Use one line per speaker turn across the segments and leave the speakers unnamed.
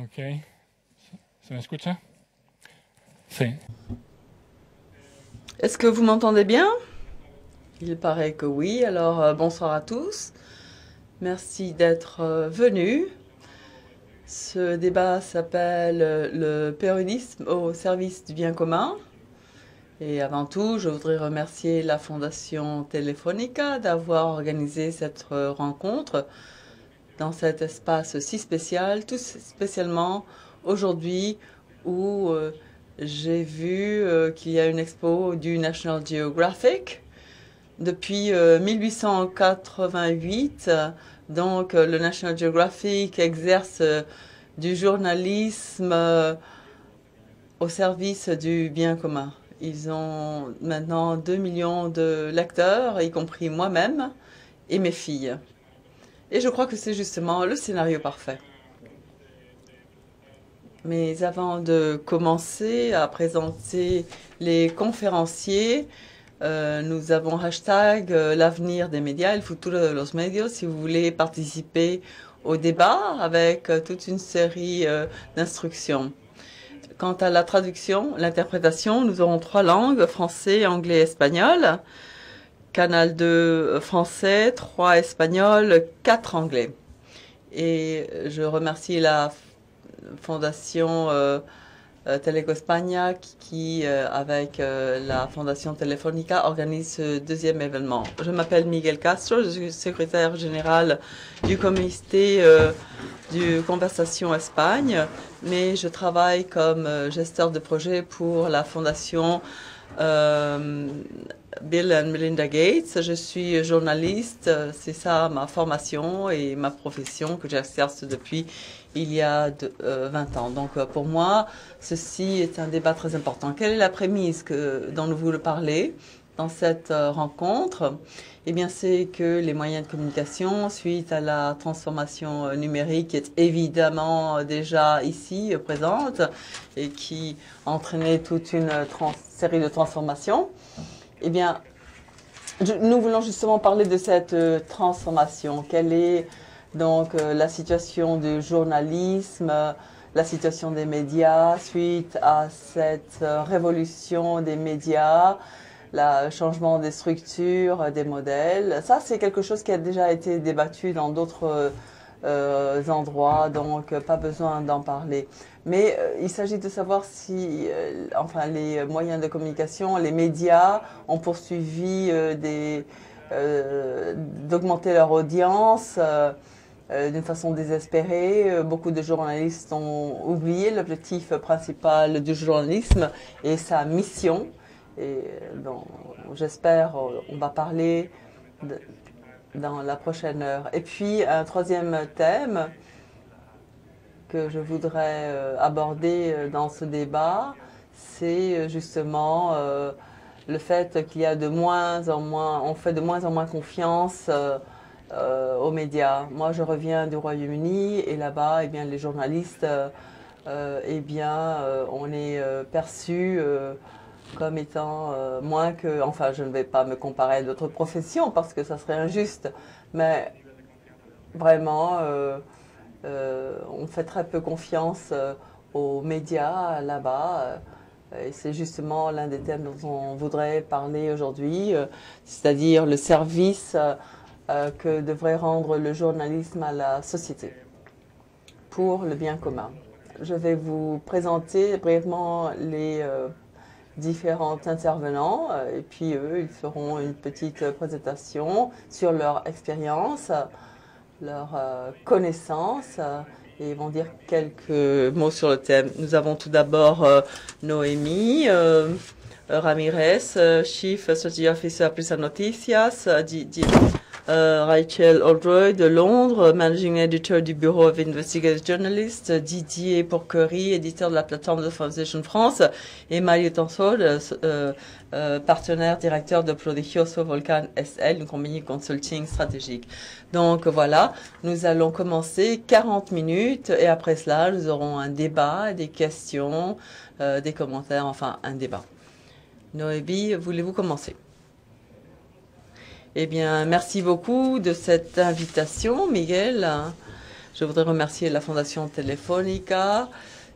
Ok. ¿Se me escucha? Sí.
Est-ce que vous m'entendez bien? Il paraît que oui, alors bonsoir à tous. Merci d'être venus. Ce débat s'appelle le péronisme au service du bien commun. Et avant tout, je voudrais remercier la Fondation Telefónica d'avoir organisé cette rencontre dans cet espace si spécial, tout spécialement aujourd'hui où j'ai vu qu'il y a une expo du National Geographic. Depuis 1888, donc le National Geographic exerce du journalisme au service du bien commun. Ils ont maintenant 2 millions de lecteurs, y compris moi-même et mes filles. Et je crois que c'est justement le scénario parfait. Mais avant de commencer à présenter les conférenciers, nous avons hashtag l'avenir des médias, el futuro de los medios, si vous voulez participer au débat avec toute une série d'instructions. Quant à la traduction, l'interprétation, nous aurons 3 langues, français, anglais, espagnol. Canal 2 français, 3 espagnol, 4 anglais. Et je remercie la Fondation Teleco España qui, avec la Fondation Telefónica, organise ce deuxième événement. Je m'appelle Miguel Castro, je suis secrétaire général du comité du Conversation Espagne, mais je travaille comme gesteur de projet pour la Fondation Bill and Melinda Gates. Je suis journaliste, c'est ça ma formation et ma profession que j'exerce depuis il y a 20 ans. Donc pour moi, ceci est un débat très important. Quelle est la prémisse dont nous voulons parler dans cette rencontre? Eh bien, c'est que les moyens de communication, suite à la transformation numérique qui est évidemment déjà ici présente et qui entraînait toute une série de transformations, eh bien, nous voulons justement parler de cette transformation. Quelle est donc la situation du journalisme, la situation des médias suite à cette révolution des médias, le changement des structures, des modèles. Ça, c'est quelque chose qui a déjà été débattu dans d'autres endroits, donc pas besoin d'en parler. Mais il s'agit de savoir si, enfin, les moyens de communication, les médias ont poursuivi d'augmenter leur audience d'une façon désespérée. Beaucoup de journalistes ont oublié l'objectif principal du journalisme et sa mission. Et donc, j'espère, on va parler dans la prochaine heure. Et puis, un troisième thème que je voudrais aborder dans ce débat, c'est justement le fait qu'il y a de moins en moins, on fait de moins en moins confiance aux médias. Moi, je reviens du Royaume-Uni et là-bas, eh bien, les journalistes, eh bien, on est perçus comme étant moins que, enfin, je ne vais pas me comparer à d'autres professions parce que ça serait injuste, mais vraiment, on fait très peu confiance aux médias là-bas. Et c'est justement l'un des thèmes dont on voudrait parler aujourd'hui, c'est-à-dire le service que devrait rendre le journalisme à la société pour le bien commun. Je vais vous présenter brièvement les différents intervenants et puis eux, ils feront une petite présentation sur leur expérience, leur connaissance et ils vont dire quelques mots sur le thème. Nous avons tout d'abord Noémie Ramirez, Chief Strategy Officer Prisa Noticias, Rachel Oldroyd de Londres, Managing Editor du Bureau of Investigative Journalists, Didier Pourquerie, éditeur de la plateforme de Foundation France, et Mario Tansol, partenaire directeur de Prodigioso Volcan SL, une compagnie consulting stratégique. Donc voilà, nous allons commencer 40 minutes et après cela, nous aurons un débat, des questions, des commentaires, enfin un débat. Noémie, voulez-vous commencer? Eh bien, merci beaucoup de cette invitation, Miguel. Je voudrais remercier la Fondation Telefonica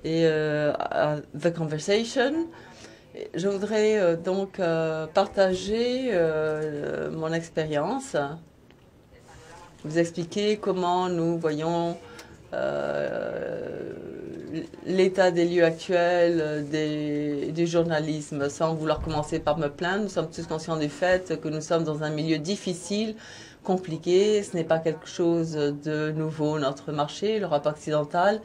et The Conversation. Je voudrais donc partager mon expérience, vous expliquer comment nous voyons l'état des lieux actuels du journalisme. Sans vouloir commencer par me plaindre, nous sommes tous conscients du fait que nous sommes dans un milieu difficile, compliqué. Ce n'est pas quelque chose de nouveau. Notre marché, l'Europe occidentale,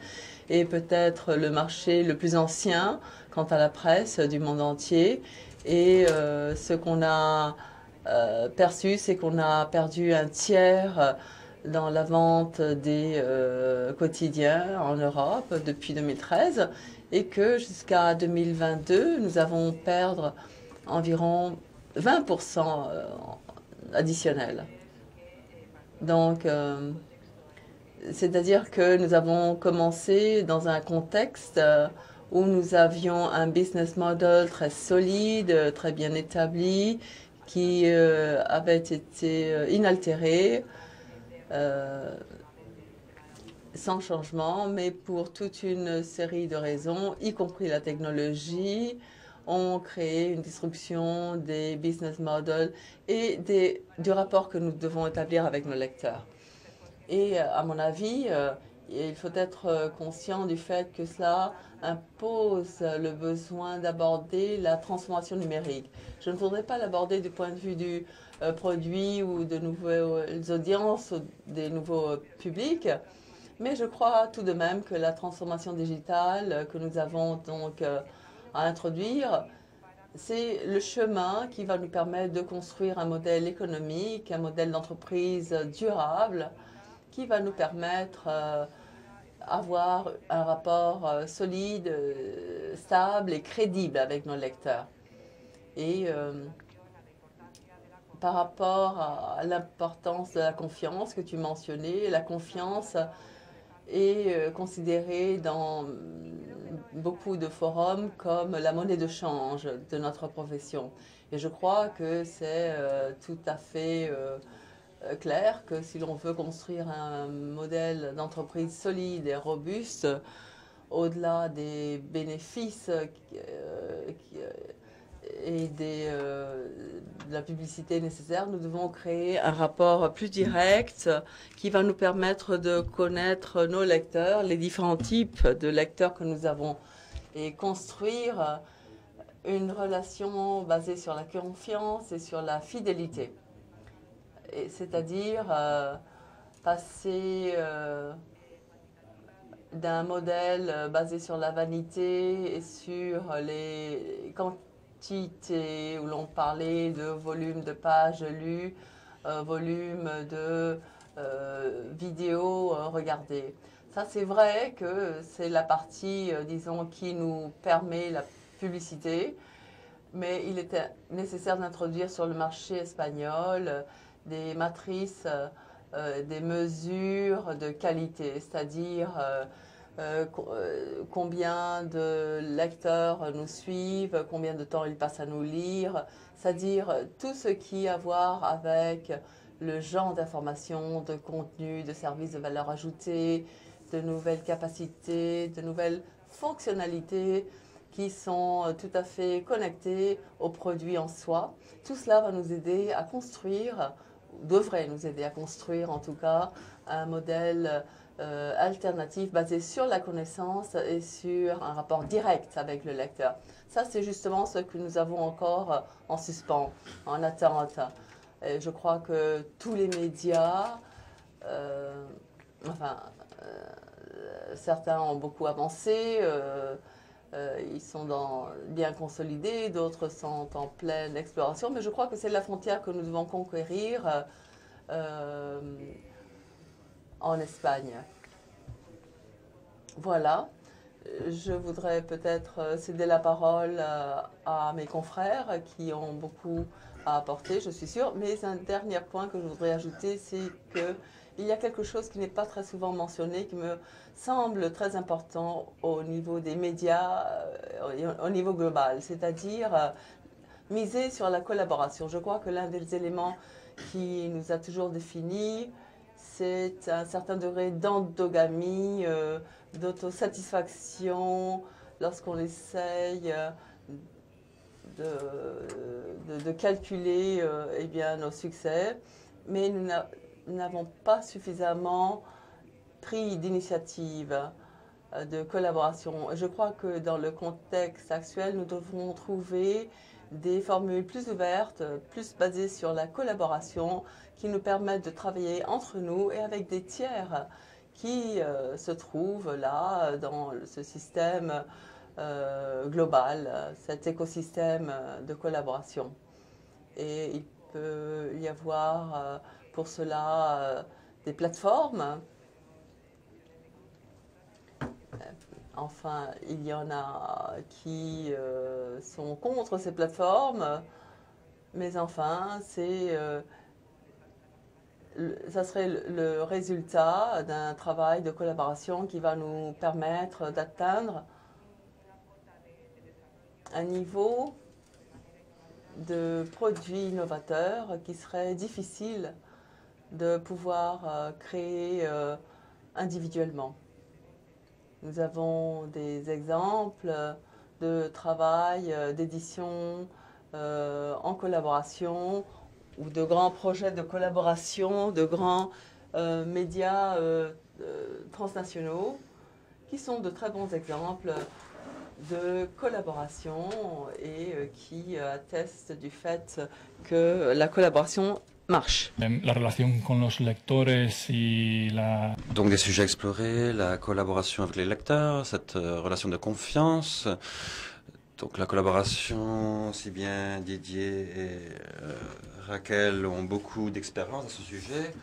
est peut-être le marché le plus ancien quant à la presse du monde entier. Et ce qu'on a perçu, c'est qu'on a perdu un tiers dans la vente des quotidiens en Europe depuis 2013 et que jusqu'à 2022, nous allons perdre environ 20% additionnel. Donc, c'est-à-dire que nous avons commencé dans un contexte où nous avions un business model très solide, très bien établi, qui avait été inaltéré, sans changement, mais pour toute une série de raisons, y compris la technologie, ont créé une disruption des business models et du rapport que nous devons établir avec nos lecteurs. Et à mon avis, il faut être conscient du fait que cela impose le besoin d'aborder la transformation numérique. Je ne voudrais pas l'aborder du point de vue du produit ou de nouvelles audiences, des nouveaux publics, mais je crois tout de même que la transformation digitale que nous avons donc à introduire, c'est le chemin qui va nous permettre de construire un modèle économique, un modèle d'entreprise durable, qui va nous permettre d'avoir un rapport solide, stable et crédible avec nos lecteurs. Et par rapport à l'importance de la confiance que tu mentionnais, la confiance est considérée dans beaucoup de forums comme la monnaie de change de notre profession. Et je crois que c'est tout à fait clair que si l'on veut construire un modèle d'entreprise solide et robuste, au-delà des bénéfices et de la publicité nécessaire, nous devons créer un rapport plus direct qui va nous permettre de connaître nos lecteurs, les différents types de lecteurs que nous avons, et construire une relation basée sur la confiance et sur la fidélité. C'est-à-dire passer d'un modèle basé sur la vanité et sur les quantités où l'on parlait de volume de pages lues, volume de vidéos regardées. Ça, c'est vrai que c'est la partie, disons, qui nous permet la publicité, mais il était nécessaire d'introduire sur le marché espagnol des matrices, des mesures de qualité, c'est-à-dire combien de lecteurs nous suivent, combien de temps ils passent à nous lire, c'est-à-dire tout ce qui a à voir avec le genre d'information, de contenu, de services de valeur ajoutée, de nouvelles capacités, de nouvelles fonctionnalités qui sont tout à fait connectées au produit en soi. Tout cela va nous aider à construire, devrait nous aider à construire en tout cas, un modèle alternatif basé sur la connaissance et sur un rapport direct avec le lecteur. Ça, c'est justement ce que nous avons encore en suspens, en attente. Et je crois que tous les médias, certains ont beaucoup avancé, ils sont bien consolidés, d'autres sont en pleine exploration, mais je crois que c'est la frontière que nous devons conquérir en Espagne. Voilà, je voudrais peut-être céder la parole à mes confrères qui ont beaucoup à apporter, je suis sûre, mais un dernier point que je voudrais ajouter, c'est qu'il y a quelque chose qui n'est pas très souvent mentionné, qui me semble très important au niveau des médias, au niveau global, c'est-à-dire miser sur la collaboration. Je crois que l'un des éléments qui nous a toujours définis, c'est un certain degré d'endogamie, d'autosatisfaction lorsqu'on essaye de calculer eh bien, nos succès, mais nous n'avons pas suffisamment pris d'initiative de collaboration. Je crois que dans le contexte actuel, nous devons trouver des formules plus ouvertes, plus basées sur la collaboration, qui nous permettent de travailler entre nous et avec des tiers qui se trouvent là dans ce système global, cet écosystème de collaboration. Et il peut y avoir pour cela des plateformes. Enfin, il y en a qui sont contre ces plateformes, mais enfin, ça serait le résultat d'un travail de collaboration qui va nous permettre d'atteindre un niveau de produits innovateurs qui serait difficile de pouvoir créer individuellement. Nous avons des exemples de travail, d'édition en collaboration ou de grands projets de collaboration, de grands médias transnationaux qui sont de très bons exemples de collaboration et qui attestent du fait que la collaboration marche.
La relación con los lectores y la...
Donc des sujets explorés, la collaboration avec les lecteurs, cette relation de confiance. Donc la collaboration, si bien Didier et Raquel ont beaucoup d'expérience à ce sujet,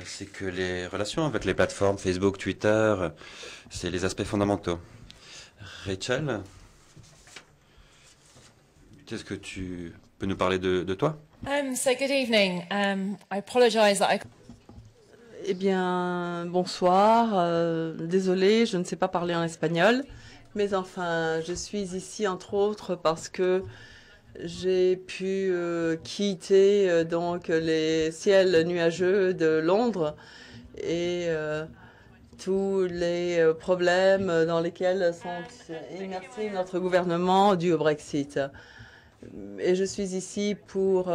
ainsi que les relations avec les plateformes Facebook, Twitter, c'est les aspects fondamentaux. Rachel, qu'est-ce que tu peux nous parler de toi?
So good evening. I apologize that I...
Eh bien, bonsoir. Désolée, je ne sais pas parler en espagnol. Mais enfin, je suis ici entre autres parce que j'ai pu quitter donc les ciels nuageux de Londres et tous les problèmes dans lesquels sont immersés notre gouvernement dû au Brexit. Et je suis ici pour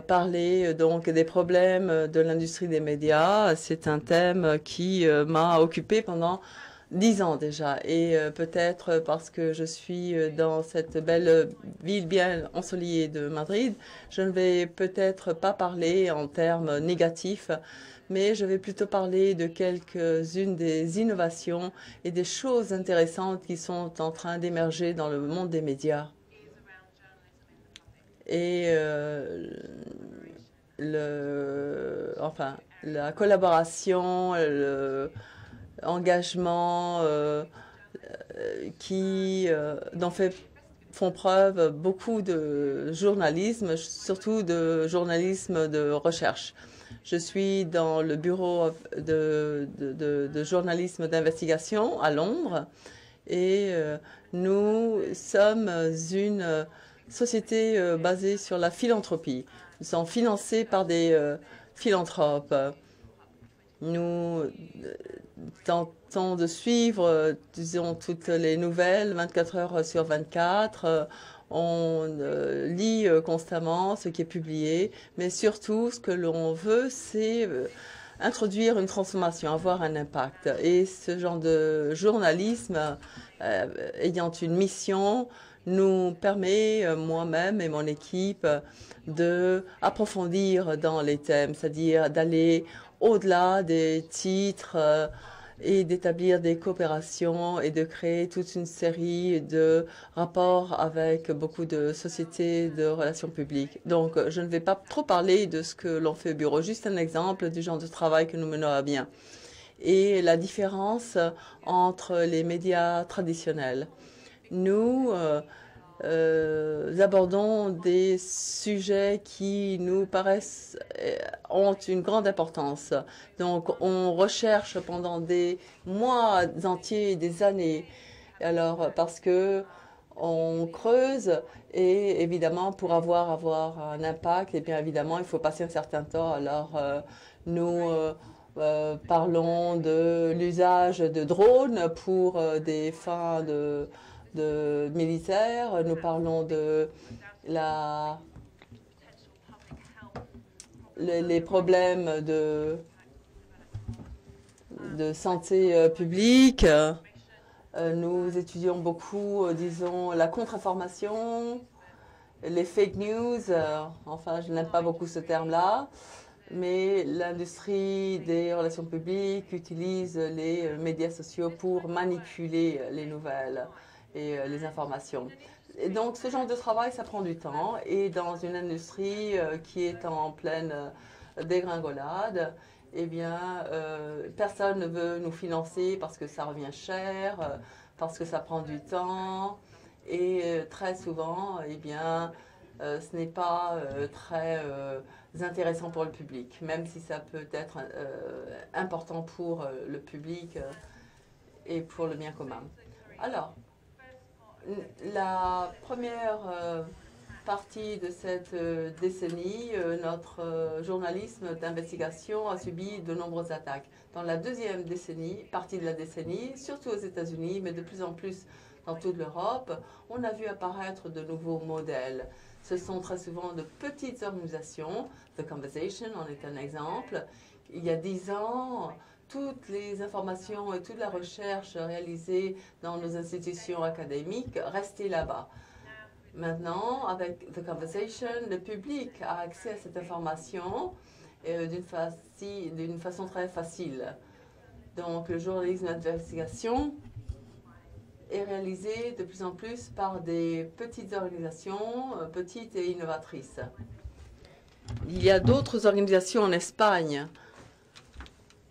parler donc des problèmes de l'industrie des médias. C'est un thème qui m'a occupé pendant 10 ans déjà. Et peut-être parce que je suis dans cette belle ville bien ensoleillée de Madrid, je ne vais peut-être pas parler en termes négatifs, mais je vais plutôt parler de quelques-unes des innovations et des choses intéressantes qui sont en train d'émerger dans le monde des médias. Et la collaboration, l'engagement dont font preuve beaucoup de journalisme, surtout de journalisme de recherche. Je suis dans le bureau de journalisme d'investigation à Londres et nous sommes une société basée sur la philanthropie. Nous sommes financés par des philanthropes. Nous tentons de suivre, disons, toutes les nouvelles 24 heures sur 24. On lit constamment ce qui est publié, mais surtout, ce que l'on veut, c'est introduire une transformation, avoir un impact. Et ce genre de journalisme, ayant une mission, nous permet, moi-même et mon équipe, de approfondir dans les thèmes, c'est-à-dire d'aller au-delà des titres et d'établir des coopérations et de créer toute une série de rapports avec beaucoup de sociétés de relations publiques. Donc, je ne vais pas trop parler de ce que l'on fait au bureau, juste un exemple du genre de travail que nous menons à bien. Et la différence entre les médias traditionnels. Nous abordons des sujets qui nous paraissent ont une grande importance. Donc, on recherche pendant des mois entiers, des années. Alors, parce que on creuse et évidemment pour avoir un impact, et bien évidemment il faut passer un certain temps. Alors nous parlons de l'usage de drones pour des fins de militaires. Nous parlons de les problèmes de santé publique. Nous étudions beaucoup, disons, la contre-information, les fake news. Enfin, je n'aime pas beaucoup ce terme-là, mais l'industrie des relations publiques utilise les médias sociaux pour manipuler les nouvelles et les informations. Et donc, ce genre de travail, ça prend du temps. Et dans une industrie qui est en pleine dégringolade, eh bien, personne ne veut nous financer parce que ça revient cher, parce que ça prend du temps. Et très souvent, eh bien, ce n'est pas très intéressant pour le public, même si ça peut être important pour le public et pour le bien commun. Alors, la première partie de cette décennie, notre journalisme d'investigation a subi de nombreuses attaques. Dans la deuxième partie de la décennie, surtout aux États-Unis, mais de plus en plus dans toute l'Europe, on a vu apparaître de nouveaux modèles. Ce sont très souvent de petites organisations. The Conversation en est un exemple. Il y a 10 ans, toutes les informations et toute la recherche réalisée dans nos institutions académiques restaient là-bas. Maintenant, avec The Conversation, le public a accès à cette information d'une façon très facile. Donc, le journalisme d'investigation est réalisé de plus en plus par des petites organisations, petites et innovatrices. Il y a d'autres organisations en Espagne.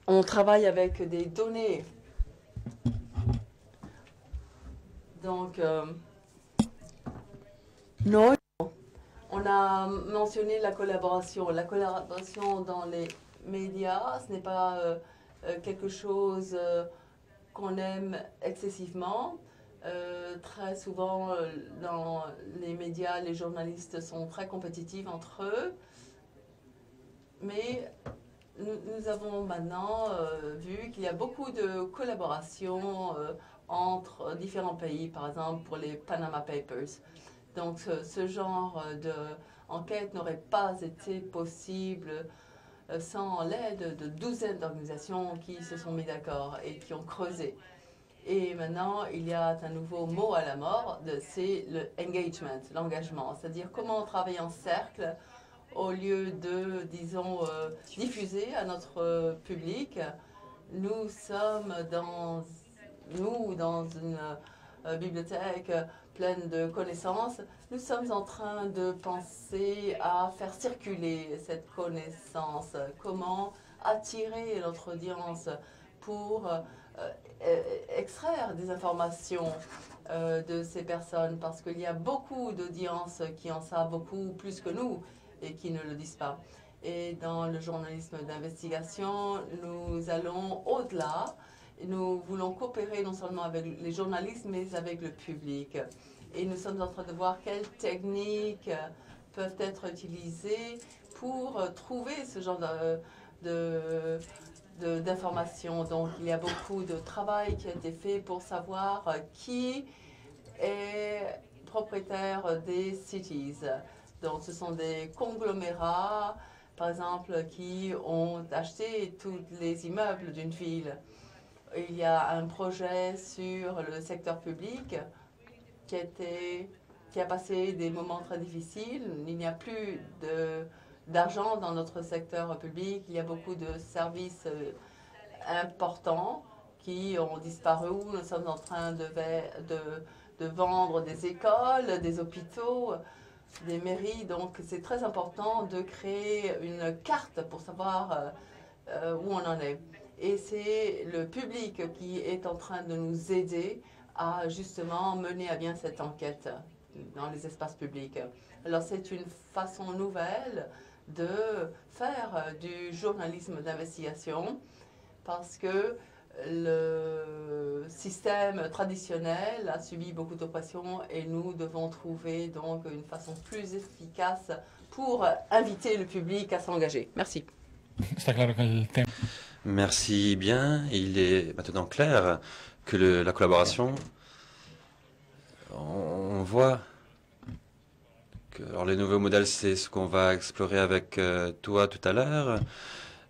On travaille avec des données. Donc, non, on a mentionné la collaboration. La collaboration dans les médias, ce n'est pas quelque chose qu'on aime excessivement. Très souvent, dans les médias, les journalistes sont très compétitifs entre eux. Mais nous avons maintenant vu qu'il y a beaucoup de collaboration entre différents pays, par exemple pour les Panama Papers. Donc ce genre d'enquête n'aurait pas été possible sans l'aide de douzaines d'organisations qui se sont mis d'accord et qui ont creusé. Et maintenant, il y a un nouveau mot à la mode, c'est le engagement, l'engagement, c'est-à-dire comment travailler en cercle au lieu de, disons, diffuser à notre public. Nous sommes dans une bibliothèque pleine de connaissances. Nous sommes en train de penser à faire circuler cette connaissance, comment attirer notre audience pour extraire des informations de ces personnes, parce qu'il y a beaucoup d'audiences qui en savent beaucoup plus que nous et qui ne le disent pas. Et dans le journalisme d'investigation, nous allons au-delà. Nous voulons coopérer non seulement avec les journalistes, mais avec le public. Et nous sommes en train de voir quelles techniques peuvent être utilisées pour trouver ce genre d'informations. Donc, il y a beaucoup de travail qui a été fait pour savoir qui est propriétaire des cities. Donc, ce sont des conglomérats, par exemple, qui ont acheté tous les immeubles d'une ville. Il y a un projet sur le secteur public qui a passé des moments très difficiles. Il n'y a plus d'argent dans notre secteur public. Il y a beaucoup de services importants qui ont disparu. Nous sommes en train de vendre des écoles, des hôpitaux, des mairies. Donc, c'est très important de créer une carte pour savoir où on en est. Et c'est le public qui est en train de nous aider à justement mener à bien cette enquête dans les espaces publics. Alors, c'est une façon nouvelle de faire du journalisme d'investigation, parce que le système traditionnel a subi beaucoup d'oppression et nous devons trouver donc une façon plus efficace pour inviter le public à s'engager. Merci.
Está claro que el tema
Merci bien. Il est maintenant clair que la collaboration, on voit que alors les nouveaux modèles, c'est ce qu'on va explorer avec toi tout à l'heure.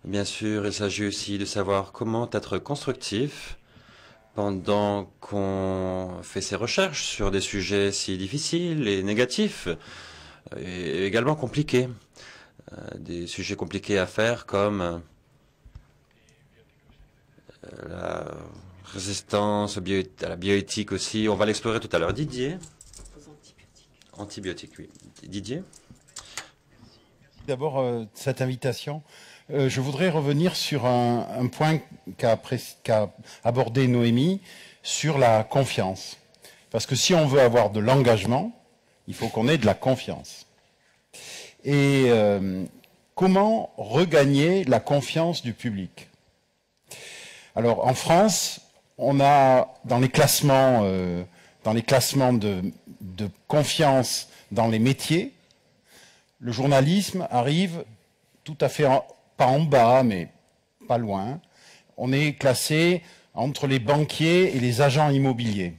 Bien sûr, il s'agit aussi de savoir comment être constructif pendant qu'on fait ses recherches sur des sujets si difficiles et négatifs et également compliqués. Des sujets compliqués à faire comme la résistance à la bioéthique aussi. On va l'explorer tout à l'heure. Didier. Antibiotiques, oui. Didier.
D'abord, cette invitation. Je voudrais revenir sur un point qu'a abordé Noémie, sur la confiance. Parce que si on veut avoir de l'engagement, il faut qu'on ait de la confiance. Et comment regagner la confiance du public? Alors, en France, on a dans les classements de confiance dans les métiers, le journalisme arrive tout à fait, pas en bas, mais pas loin. On est classé entre les banquiers et les agents immobiliers.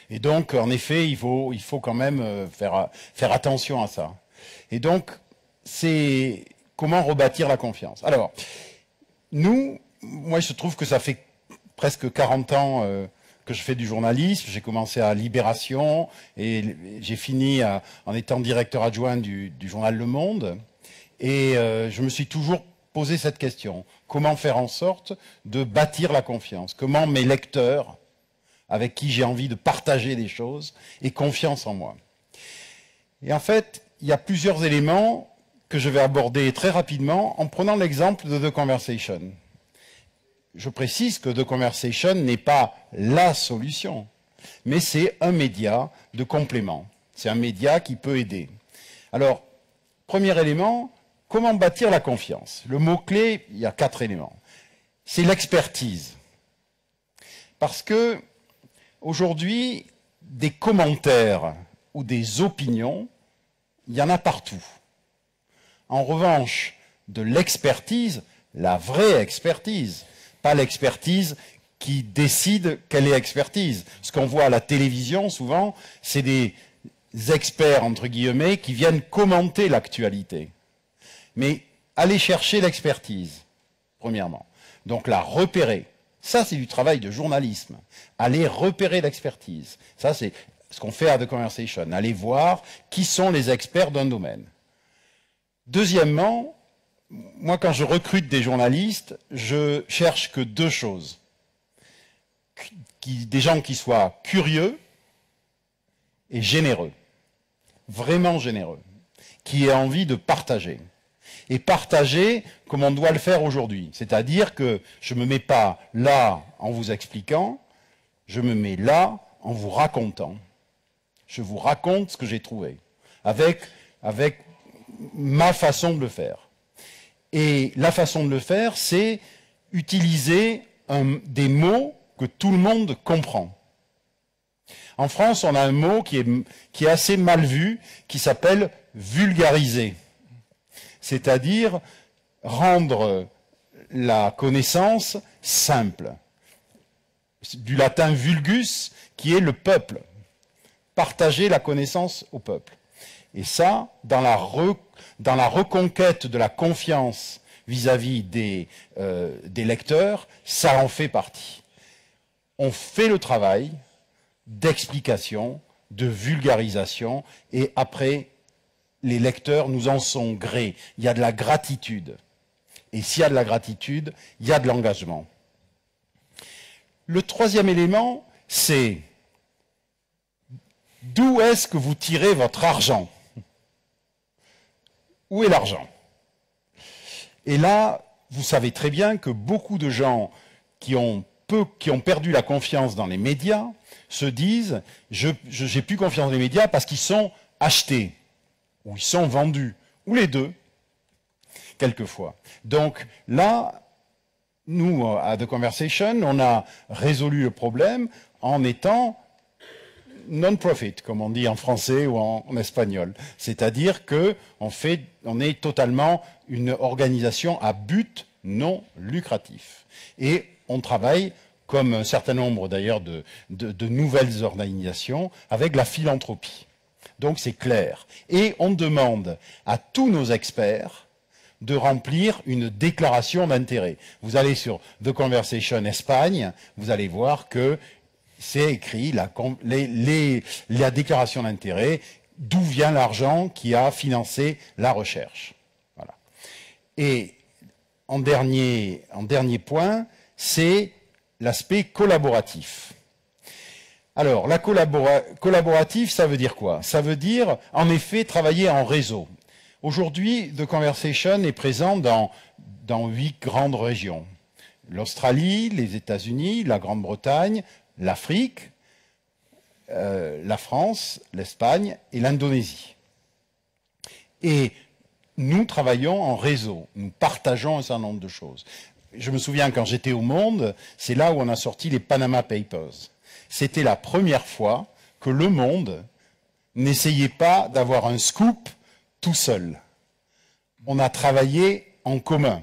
Et donc, en effet, il faut quand même faire attention à ça. Et donc, c'est comment rebâtir la confiance. Alors, moi, il se trouve que ça fait presque 40 ans que je fais du journalisme. J'ai commencé à Libération et j'ai fini en étant directeur adjoint du journal Le Monde. Et je me suis toujours posé cette question. Comment faire en sorte de bâtir la confiance? Comment mes lecteurs, avec qui j'ai envie de partager des choses, aient confiance en moi? Et en fait, il y a plusieurs éléments que je vais aborder très rapidement en prenant l'exemple de The Conversation. Je précise que The Conversation n'est pas la solution, mais c'est un média de complément. C'est un média qui peut aider. Alors, premier élément, comment bâtir la confiance? Le mot-clé, il y a 4 éléments. C'est l'expertise. Parce que, aujourd'hui, des commentaires ou des opinions, il y en a partout. En revanche, de l'expertise, la vraie expertise, pas l'expertise qui décide quelle est expertise. Ce qu'on voit à la télévision, souvent, c'est des experts, entre guillemets, qui viennent commenter l'actualité. Mais aller chercher l'expertise, premièrement. Donc la repérer. Ça, c'est du travail de journalisme. Aller repérer l'expertise. Ça, c'est ce qu'on fait à The Conversation. Aller voir qui sont les experts d'un domaine. Deuxièmement, moi, quand je recrute des journalistes, je cherche que 2 choses. Des gens qui soient curieux et généreux. Vraiment généreux. Qui aient envie de partager. Et partager comme on doit le faire aujourd'hui. C'est-à-dire que je ne me mets pas là en vous expliquant, je me mets là en vous racontant. Je vous raconte ce que j'ai trouvé. Avec ma façon de le faire. Et la façon de le faire, c'est utiliser des mots que tout le monde comprend. En France, on a un mot qui est assez mal vu, qui s'appelle vulgariser. C'est-à-dire rendre la connaissance simple. Du latin vulgus, qui est le peuple. Partager la connaissance au peuple. Et ça, dans la reconquête de la confiance vis-à-vis des lecteurs, ça en fait partie. On fait le travail d'explication, de vulgarisation, et après, les lecteurs nous en sont grés. Il y a de la gratitude. Et s'il y a de la gratitude, il y a de l'engagement. Le troisième élément, c'est d'où est-ce que vous tirez votre argent? Où est l'argent? Et là, vous savez très bien que beaucoup de gens qui ont perdu la confiance dans les médias se disent « j'ai plus confiance dans les médias parce qu'ils sont achetés » ou ils sont vendus, ou les deux, quelquefois. Donc là, nous, à The Conversation, on a résolu le problème en étant non-profit, comme on dit en français ou en espagnol. C'est-à-dire que on est totalement une organisation à but non lucratif. Et on travaille, comme un certain nombre d'ailleurs de nouvelles organisations, avec la philanthropie. Donc c'est clair. Et on demande à tous nos experts de remplir une déclaration d'intérêt. Vous allez sur The Conversation Espagne, vous allez voir que c'est écrit la déclaration d'intérêt, d'où vient l'argent qui a financé la recherche. Voilà. Et en dernier point, c'est l'aspect collaboratif. Alors, la collaboratif, ça veut dire quoi? Ça veut dire, en effet, travailler en réseau. Aujourd'hui, The Conversation est présent dans 8 grandes régions. L'Australie, les États-Unis, la Grande-Bretagne, l'Afrique, la France, l'Espagne et l'Indonésie. Et nous travaillons en réseau, nous partageons un certain nombre de choses. Je me souviens quand j'étais au Monde, c'est là où on a sorti les Panama Papers. C'était la première fois que le Monde n'essayait pas d'avoir un scoop tout seul. On a travaillé en commun.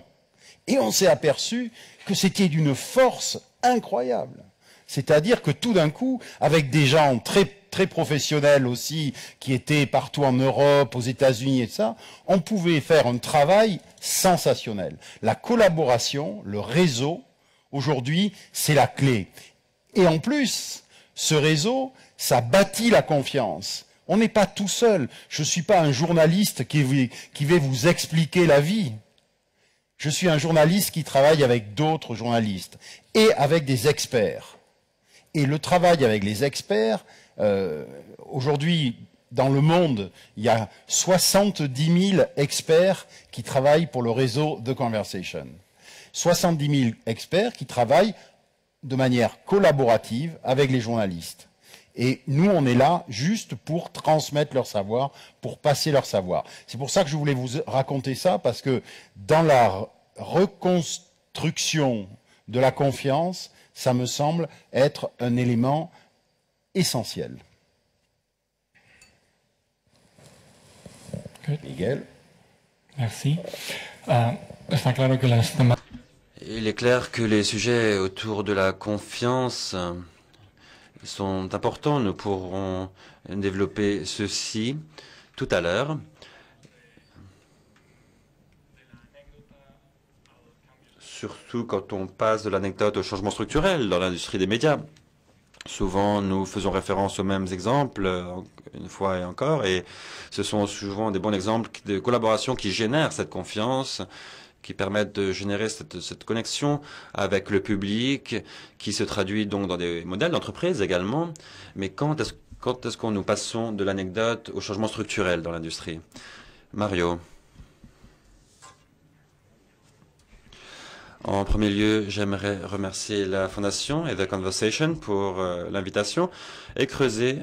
Et on s'est aperçu que c'était d'une force incroyable. C'est-à-dire que tout d'un coup, avec des gens très, très professionnels aussi, qui étaient partout en Europe, aux États-Unis et ça, on pouvait faire un travail sensationnel. La collaboration, le réseau, aujourd'hui, c'est la clé. Et en plus, ce réseau, ça bâtit la confiance. On n'est pas tout seul. Je ne suis pas un journaliste qui va vous expliquer la vie. Je suis un journaliste qui travaille avec d'autres journalistes et avec des experts. Et le travail avec les experts, aujourd'hui, dans le monde, il y a 70 000 experts qui travaillent pour le réseau The Conversation. 70 000 experts qui travaillent de manière collaborative avec les journalistes. Et nous, on est là juste pour transmettre leur savoir, pour passer leur savoir. C'est pour ça que je voulais vous raconter ça, parce que dans la reconstruction de la confiance, ça me semble être un élément essentiel.
Good.
Miguel.
Merci. Está claro que las
Il est clair que les sujets autour de la confiance sont importants. Nous pourrons développer ceci tout à l'heure. Surtout quand on passe de l'anecdote au changement structurel dans l'industrie des médias. Souvent, nous faisons référence aux mêmes exemples, une fois et encore, et ce sont souvent des bons exemples de collaboration qui génèrent cette confiance, qui permettent de générer cette connexion avec le public, qui se traduit donc dans des modèles d'entreprise également. Mais quand est-ce qu'on nous passons de l'anecdote au changement structurel dans l'industrie? Mario. En premier lieu, j'aimerais remercier la Fondation et The Conversation pour l'invitation et creuser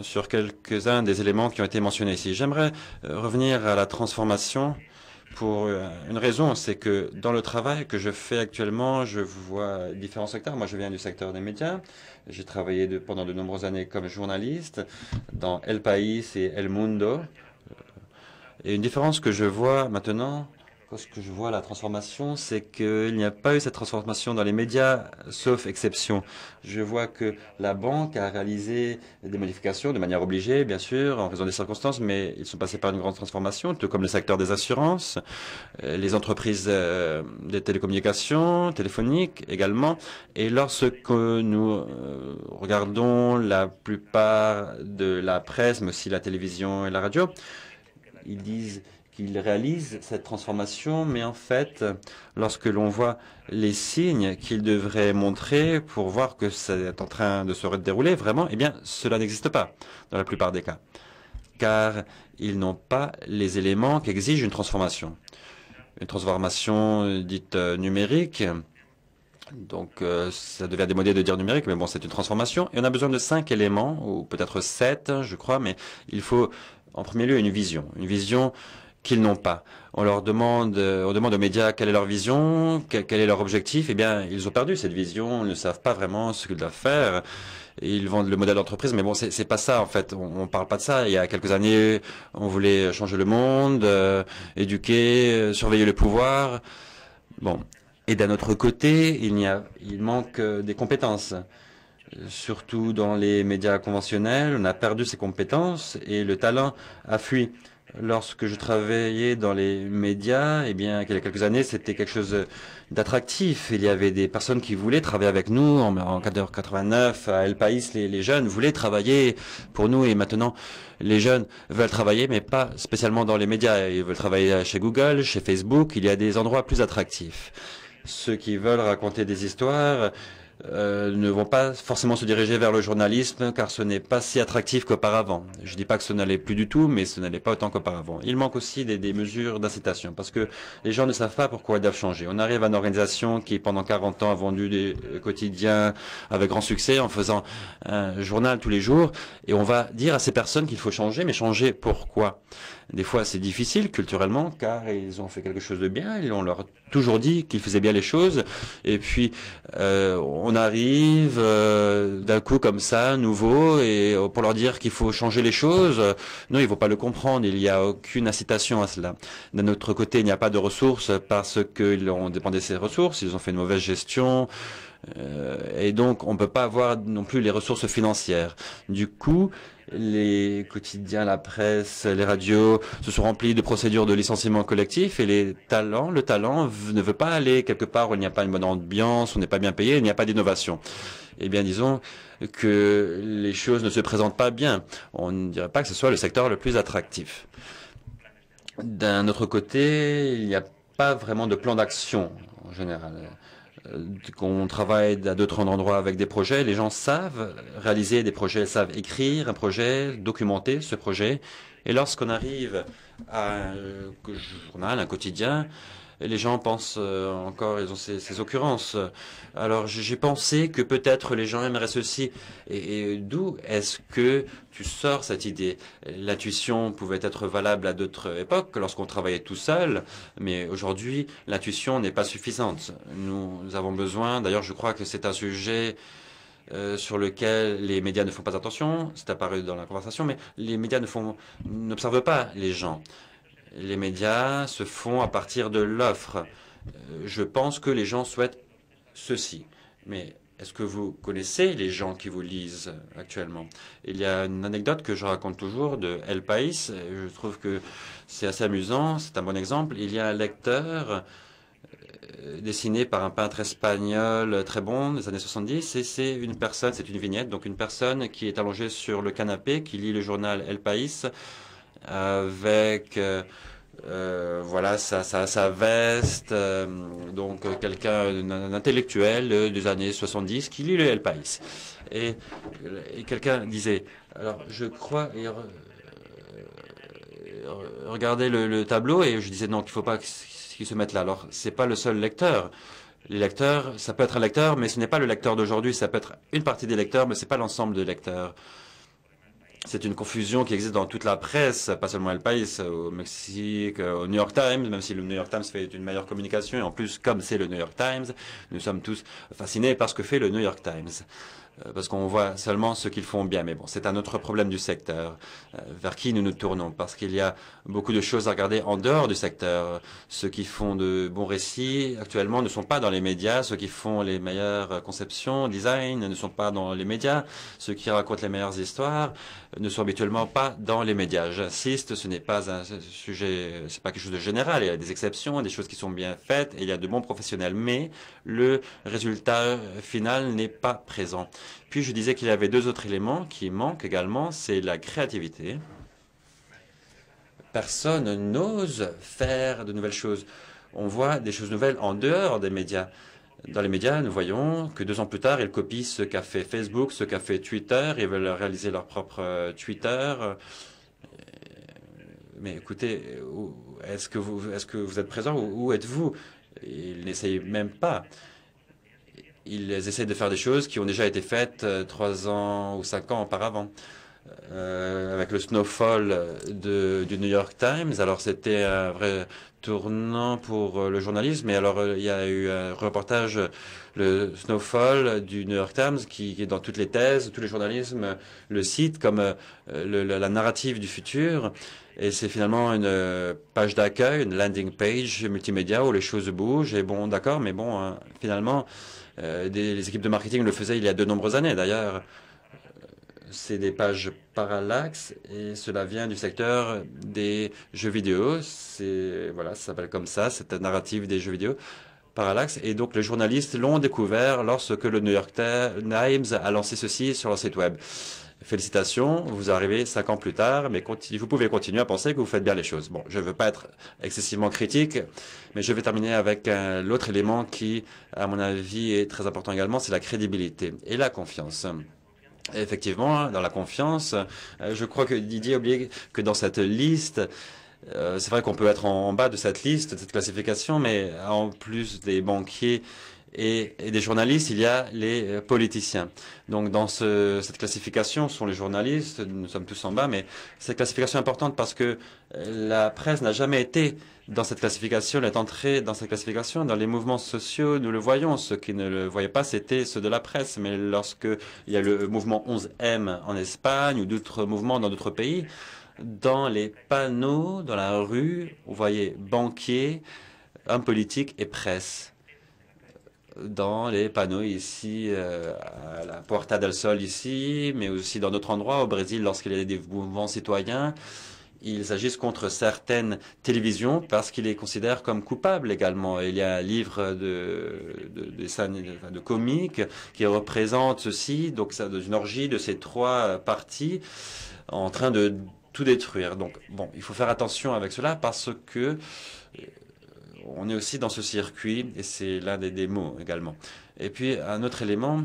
sur quelques-uns des éléments qui ont été mentionnés ici. J'aimerais revenir à la transformation pour une raison, c'est que dans le travail que je fais actuellement, je vois différents secteurs. Moi, je viens du secteur des médias. J'ai travaillé pendant de nombreuses années comme journaliste dans El País et El Mundo. Et une différence que je vois maintenant, lorsque je vois la transformation, c'est qu'il n'y a pas eu cette transformation dans les médias, sauf exception. Je vois que la banque a réalisé des modifications de manière obligée, bien sûr, en raison des circonstances, mais ils sont passés par une grande transformation, tout comme le secteur des assurances, les entreprises des télécommunications, téléphoniques également. Et lorsque nous regardons la plupart de la presse, mais aussi la télévision et la radio, ils disent qu'ils réalisent cette transformation, mais en fait, lorsque l'on voit les signes qu'ils devraient montrer pour voir que c'est en train de se dérouler vraiment, eh bien, cela n'existe pas dans la plupart des cas, car ils n'ont pas les éléments qu'exige une transformation. Une transformation dite numérique, donc ça devient démodé de dire numérique, mais bon, c'est une transformation, et on a besoin de 5 éléments, ou peut-être 7, je crois, mais il faut en premier lieu une vision qu'ils n'ont pas. On demande aux médias quelle est leur vision, quel est leur objectif. Eh bien, ils ont perdu cette vision, ils ne savent pas vraiment ce qu'ils doivent faire. Ils vendent le modèle d'entreprise, mais bon, c'est pas ça en fait. On parle pas de ça. Il y a quelques années, on voulait changer le monde, éduquer, surveiller le pouvoir. Bon. Et d'un autre côté, il manque des compétences. Surtout dans les médias conventionnels, on a perdu ces compétences et le talent a fui. Lorsque je travaillais dans les médias, eh bien, il y a quelques années, c'était quelque chose d'attractif. Il y avait des personnes qui voulaient travailler avec nous. En 89, à El País, les jeunes voulaient travailler pour nous. Et maintenant, les jeunes veulent travailler, mais pas spécialement dans les médias. Ils veulent travailler chez Google, chez Facebook. Il y a des endroits plus attractifs. Ceux qui veulent raconter des histoires ne vont pas forcément se diriger vers le journalisme car ce n'est pas si attractif qu'auparavant. Je ne dis pas que ce n'allait plus du tout, mais ce n'allait pas autant qu'auparavant. Il manque aussi des mesures d'incitation parce que les gens ne savent pas pourquoi ils doivent changer. On arrive à une organisation qui pendant 40 ans a vendu des quotidiens avec grand succès en faisant un journal tous les jours et on va dire à ces personnes qu'il faut changer, mais changer pourquoi? Des fois, c'est difficile culturellement car ils ont fait quelque chose de bien. On leur a toujours dit qu'ils faisaient bien les choses. Et puis, on arrive d'un coup comme ça, nouveau, et pour leur dire qu'il faut changer les choses. Non, ils ne vont pas le comprendre. Il n'y a aucune incitation à cela. D'un autre côté, il n'y a pas de ressources parce qu'ils ont dépendé de ces ressources. Ils ont fait une mauvaise gestion. Et donc, on ne peut pas avoir non plus les ressources financières. Du coup, les quotidiens, la presse, les radios se sont remplis de procédures de licenciement collectif et le talent ne veut pas aller quelque part où il n'y a pas une bonne ambiance, on n'est pas bien payé, il n'y a pas d'innovation. Eh bien, disons que les choses ne se présentent pas bien. On ne dirait pas que ce soit le secteur le plus attractif. D'un autre côté, il n'y a pas vraiment de plan d'action en général. Qu'on travaille à d'autres endroits avec des projets, les gens savent réaliser des projets, savent écrire un projet, documenter ce projet. Et lorsqu'on arrive à un journal, un quotidien, les gens pensent encore, ils ont ces occurrences. Alors j'ai pensé que peut-être les gens aimeraient ceci. Et d'où est-ce que tu sors cette idée? L'intuition pouvait être valable à d'autres époques, lorsqu'on travaillait tout seul, mais aujourd'hui, l'intuition n'est pas suffisante. Nous avons besoin, d'ailleurs je crois que c'est un sujet sur lequel les médias ne font pas attention, c'est apparu dans la conversation, mais les médias n'observent pas les gens. Les médias se font à partir de l'offre. Je pense que les gens souhaitent ceci. Mais est-ce que vous connaissez les gens qui vous lisent actuellement? Il y a une anecdote que je raconte toujours de El País. Je trouve que c'est assez amusant. C'est un bon exemple. Il y a un lecteur dessiné par un peintre espagnol très bon des années 70. Et c'est une personne, c'est une vignette, donc une personne qui est allongée sur le canapé, qui lit le journal El País avec voilà sa veste, donc quelqu'un d'un intellectuel des années 70 qui lit le El País. Et quelqu'un disait, alors je crois, regardez le tableau, et je disais non, qu'il ne faut pas qu'ils se mettent là. Alors c'est pas le seul lecteur. Les lecteurs, ça peut être un lecteur, mais ce n'est pas le lecteur d'aujourd'hui, ça peut être une partie des lecteurs, mais ce n'est pas l'ensemble des lecteurs. C'est une confusion qui existe dans toute la presse, pas seulement El País, au Mexique, au New York Times, même si le New York Times fait une meilleure communication. Et en plus, comme c'est le New York Times, nous sommes tous fascinés par ce que fait le New York Times. Parce qu'on voit seulement ce qu'ils font bien. Mais bon, c'est un autre problème du secteur. Vers qui nous nous tournons? Parce qu'il y a beaucoup de choses à regarder en dehors du secteur. Ceux qui font de bons récits actuellement ne sont pas dans les médias. Ceux qui font les meilleures conceptions, design, ne sont pas dans les médias. Ceux qui racontent les meilleures histoires ne sont habituellement pas dans les médias. J'insiste, ce n'est pas un sujet, c'est pas quelque chose de général. Il y a des exceptions, des choses qui sont bien faites, et il y a de bons professionnels, mais le résultat final n'est pas présent. Puis je disais qu'il y avait deux autres éléments qui manquent également, c'est la créativité. Personne n'ose faire de nouvelles choses. On voit des choses nouvelles en dehors des médias. Dans les médias, nous voyons que 2 ans plus tard, ils copient ce qu'a fait Facebook, ce qu'a fait Twitter. Ils veulent réaliser leur propre Twitter. Mais écoutez, est-ce que vous êtes présent? Où êtes-vous? Ils n'essayent même pas. Ils essaient de faire des choses qui ont déjà été faites 3 ans ou 5 ans auparavant. avec le snowfall du New York Times. Alors c'était un vrai tournant pour le journalisme. Et alors il y a eu un reportage, le snowfall du New York Times, qui est dans toutes les thèses, tous les journalismes le citent comme la narrative du futur. Et c'est finalement une page d'accueil, une landing page multimédia où les choses bougent. Et bon, d'accord, mais bon, finalement, les équipes de marketing le faisaient il y a de nombreuses années. D'ailleurs, c'est des pages parallaxes et cela vient du secteur des jeux vidéo. Voilà, ça s'appelle comme ça, cette narrative des jeux vidéo parallaxe. Et donc, les journalistes l'ont découvert lorsque le New York Times a lancé ceci sur leur site web. Félicitations, vous arrivez 5 ans plus tard, mais vous pouvez continuer à penser que vous faites bien les choses. Bon, je ne veux pas être excessivement critique, mais je vais terminer avec l'autre élément qui, à mon avis, est très important également, c'est la crédibilité et la confiance. Effectivement, dans la confiance, je crois que Didier a oublié que dans cette liste, c'est vrai qu'on peut être en bas de cette liste, de cette classification, mais en plus des banquiers et des journalistes, il y a les politiciens. Donc dans cette classification sont les journalistes, nous sommes tous en bas, mais cette classification est importante parce que la presse n'a jamais été dans cette classification, elle est entrée dans cette classification. Dans les mouvements sociaux, nous le voyons. Ceux qui ne le voyaient pas, c'était ceux de la presse. Mais lorsque il y a le mouvement 11M en Espagne ou d'autres mouvements dans d'autres pays, dans les panneaux, dans la rue, vous voyez banquiers, hommes politiques et presse. Dans les panneaux ici, à la Puerta del Sol ici, mais aussi dans d'autres endroits, au Brésil, lorsqu'il y a des mouvements citoyens, ils agissent contre certaines télévisions parce qu'ils les considèrent comme coupables également. Et il y a un livre de comiques qui représente ceci, donc ça, une orgie de ces trois parties en train de tout détruire. Donc bon, il faut faire attention avec cela parce que on est aussi dans ce circuit et c'est l'un des mots également. Et puis un autre élément,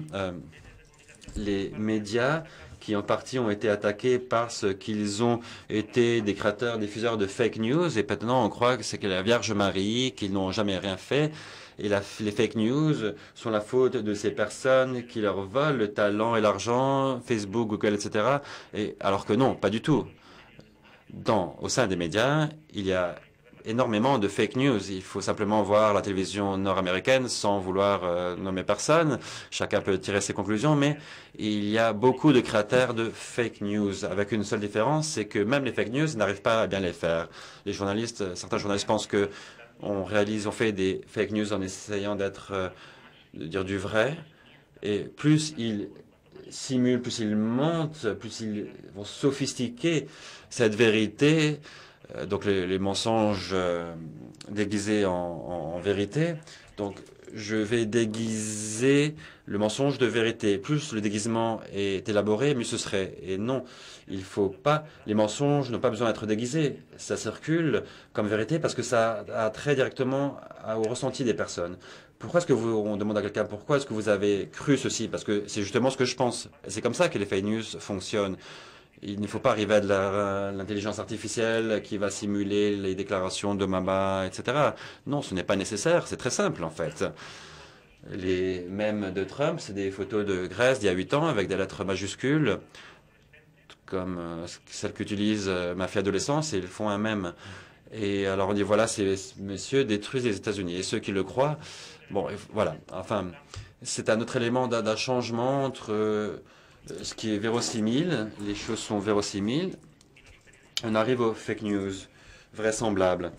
les médias qui en partie ont été attaqués parce qu'ils ont été des créateurs, diffuseurs de fake news. Et maintenant, on croit que c'est que la Vierge Marie, qu'ils n'ont jamais rien fait. Et les fake news sont la faute de ces personnes qui leur volent le talent et l'argent, Facebook, Google, etc. Et, alors que non, pas du tout. Au sein des médias, il y a énormément de fake news. Il faut simplement voir la télévision nord-américaine sans vouloir nommer personne. Chacun peut tirer ses conclusions, mais il y a beaucoup de créateurs de fake news, avec une seule différence, c'est que même les fake news n'arrivent pas à bien les faire. Les journalistes, certains journalistes pensent que on fait des fake news en essayant de dire du vrai, et plus ils simulent, plus ils mentent, plus ils vont sophistiquer cette vérité. Donc les mensonges déguisés en vérité. Donc je vais déguiser le mensonge de vérité. Plus le déguisement est élaboré, mieux ce serait. Et non, il faut pas. Les mensonges n'ont pas besoin d'être déguisés. Ça circule comme vérité parce que ça a trait directement au ressenti des personnes. Pourquoi est-ce que on demande à quelqu'un pourquoi est-ce que vous avez cru ceci? Parce que c'est justement ce que je pense. C'est comme ça que les fake news fonctionnent. Il ne faut pas arriver à l'intelligence artificielle qui va simuler les déclarations de Mama, etc. Non, ce n'est pas nécessaire. C'est très simple, en fait. Les mèmes de Trump, c'est des photos de Grèce d'il y a 8 ans avec des lettres majuscules, comme celles qu'utilise ma fille adolescente, et ils font un mème. Et alors on dit, voilà, ces messieurs détruisent les États-Unis. Et ceux qui le croient, bon, voilà. Enfin, c'est un autre élément d'un changement entre ce qui est vérossimile, les choses sont vérosimiles. On arrive aux fake news, vraisemblables.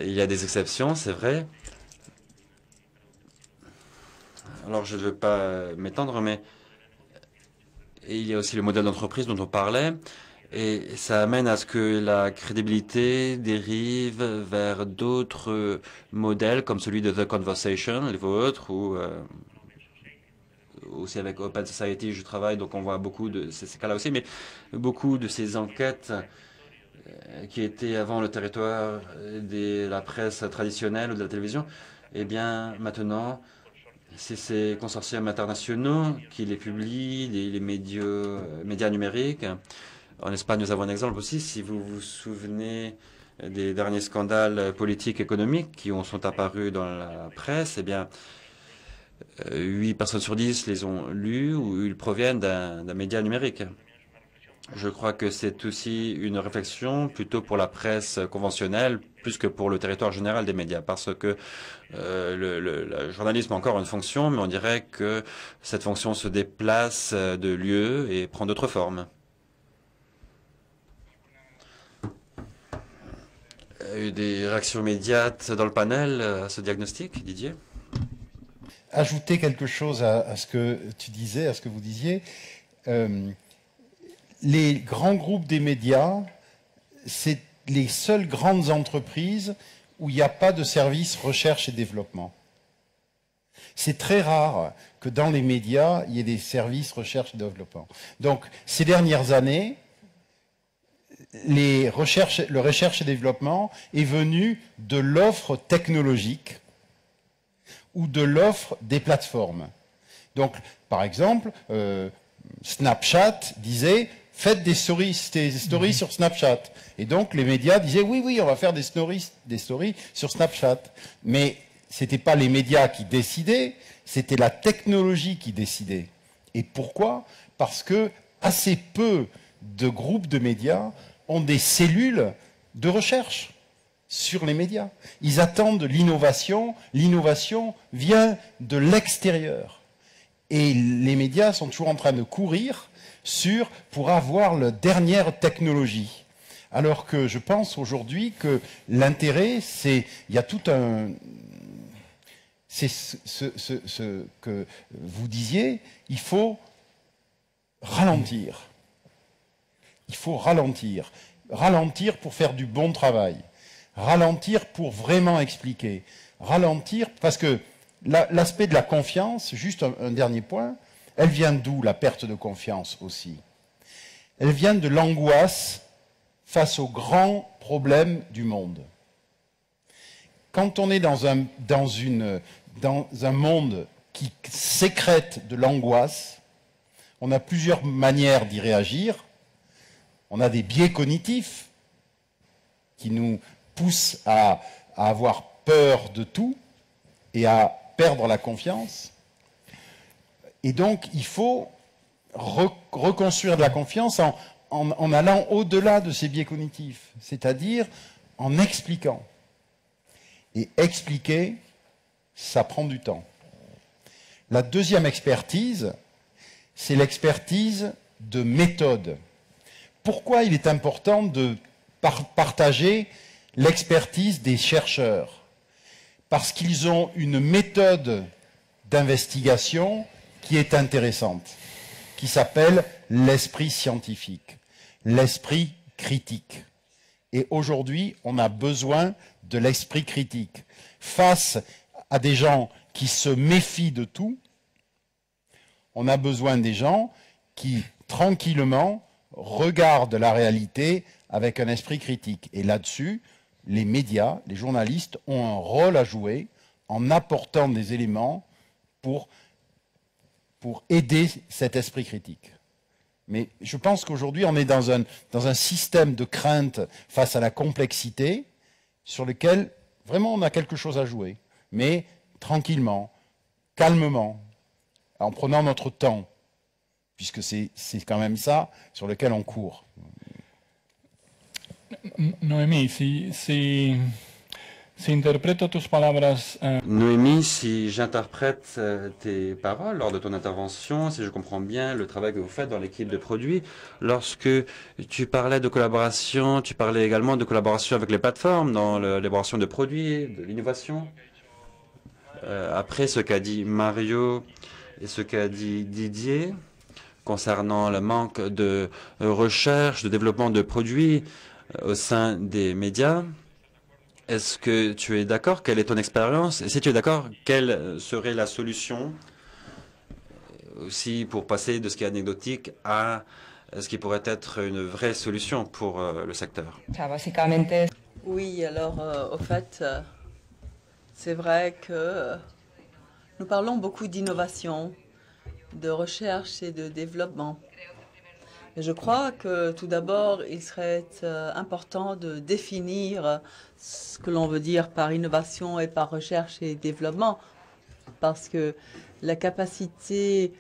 Il y a des exceptions, c'est vrai. Alors, je ne veux pas m'étendre, mais il y a aussi le modèle d'entreprise dont on parlait. Et ça amène à ce que la crédibilité dérive vers d'autres modèles, comme celui de The Conversation, les vôtres, ou aussi avec Open Society, je travaille, donc on voit beaucoup de ces cas-là aussi, mais beaucoup de ces enquêtes qui étaient avant le territoire de la presse traditionnelle ou de la télévision, eh bien maintenant, c'est ces consortiums internationaux qui les publient, les médias numériques. En Espagne, nous avons un exemple aussi, si vous vous souvenez des derniers scandales politiques économiques qui sont apparus dans la presse, eh bien, 8 personnes sur 10 les ont lus ou ils proviennent d'un média numérique. Je crois que c'est aussi une réflexion plutôt pour la presse conventionnelle plus que pour le territoire général des médias, parce que le journalisme a encore une fonction, mais on dirait que cette fonction se déplace de lieu et prend d'autres formes. Il y a eu des réactions immédiates dans le panel à ce diagnostic, Didier?
Ajouter quelque chose à ce que tu disais, à ce que vous disiez. Les grands groupes des médias, c'est les seules grandes entreprises où il n'y a pas de service recherche et développement. C'est très rare que dans les médias, il y ait des services recherche et développement. Donc, ces dernières années, le recherche et développement est venu de l'offre technologique ou de l'offre des plateformes. Donc, par exemple, Snapchat disait « Faites des stories sur Snapchat ». Et donc, les médias disaient « Oui, on va faire des stories sur Snapchat ». Mais ce n'était pas les médias qui décidaient, c'était la technologie qui décidait. Et pourquoi? Parce que assez peu de groupes de médias ont des cellules de recherche sur les médias. Ils attendent l'innovation. L'innovation vient de l'extérieur. Et les médias sont toujours en train de courir pour avoir la dernière technologie. Alors que je pense aujourd'hui que l'intérêt, il y a tout un... C'est ce que vous disiez, il faut ralentir. Il faut ralentir. Ralentir pour faire du bon travail. Ralentir pour vraiment expliquer. Ralentir parce que l'aspect de la confiance, juste un dernier point, elle vient d'où la perte de confiance aussi? Elle vient de l'angoisse face aux grands problèmes du monde. Quand on est dans un monde qui sécrète de l'angoisse, on a plusieurs manières d'y réagir. On a des biais cognitifs qui nous poussent à avoir peur de tout et à perdre la confiance. Et donc, il faut reconstruire de la confiance en allant au-delà de ces biais cognitifs, c'est-à-dire en expliquant. Et expliquer, ça prend du temps. La deuxième expertise, c'est l'expertise de méthode. Pourquoi il est important de partager l'expertise des chercheurs? Parce qu'ils ont une méthode d'investigation qui est intéressante, qui s'appelle l'esprit scientifique, l'esprit critique. Et aujourd'hui, on a besoin de l'esprit critique. Face à des gens qui se méfient de tout, on a besoin des gens qui, tranquillement, regardent la réalité avec un esprit critique. Et là-dessus, les médias, les journalistes ont un rôle à jouer en apportant des éléments pour aider cet esprit critique. Mais je pense qu'aujourd'hui, on est dans un système de crainte face à la complexité sur lequel, vraiment, on a quelque chose à jouer. Mais tranquillement, calmement, en prenant notre temps, puisque c'est quand même ça sur lequel on court.
Noémie, si interpreto tus palabras...
Noémie, si j'interprète tes paroles lors de ton intervention, si je comprends bien le travail que vous faites dans l'équipe de produits, lorsque tu parlais de collaboration, tu parlais également de collaboration avec les plateformes dans l'élaboration de produits, de l'innovation. Après ce qu'a dit Mario et ce qu'a dit Didier concernant le manque de recherche, de développement de produits au sein des médias, est-ce que tu es d'accord? Quelle est ton expérience? Et si tu es d'accord, quelle serait la solution aussi pour passer de ce qui est anecdotique à ce qui pourrait être une vraie solution pour le secteur?
Oui, alors au fait, c'est vrai que nous parlons beaucoup d'innovation, de recherche et de développement. Et je crois que tout d'abord, il serait important de définir ce que l'on veut dire par innovation et par recherche et développement. parce que la capacité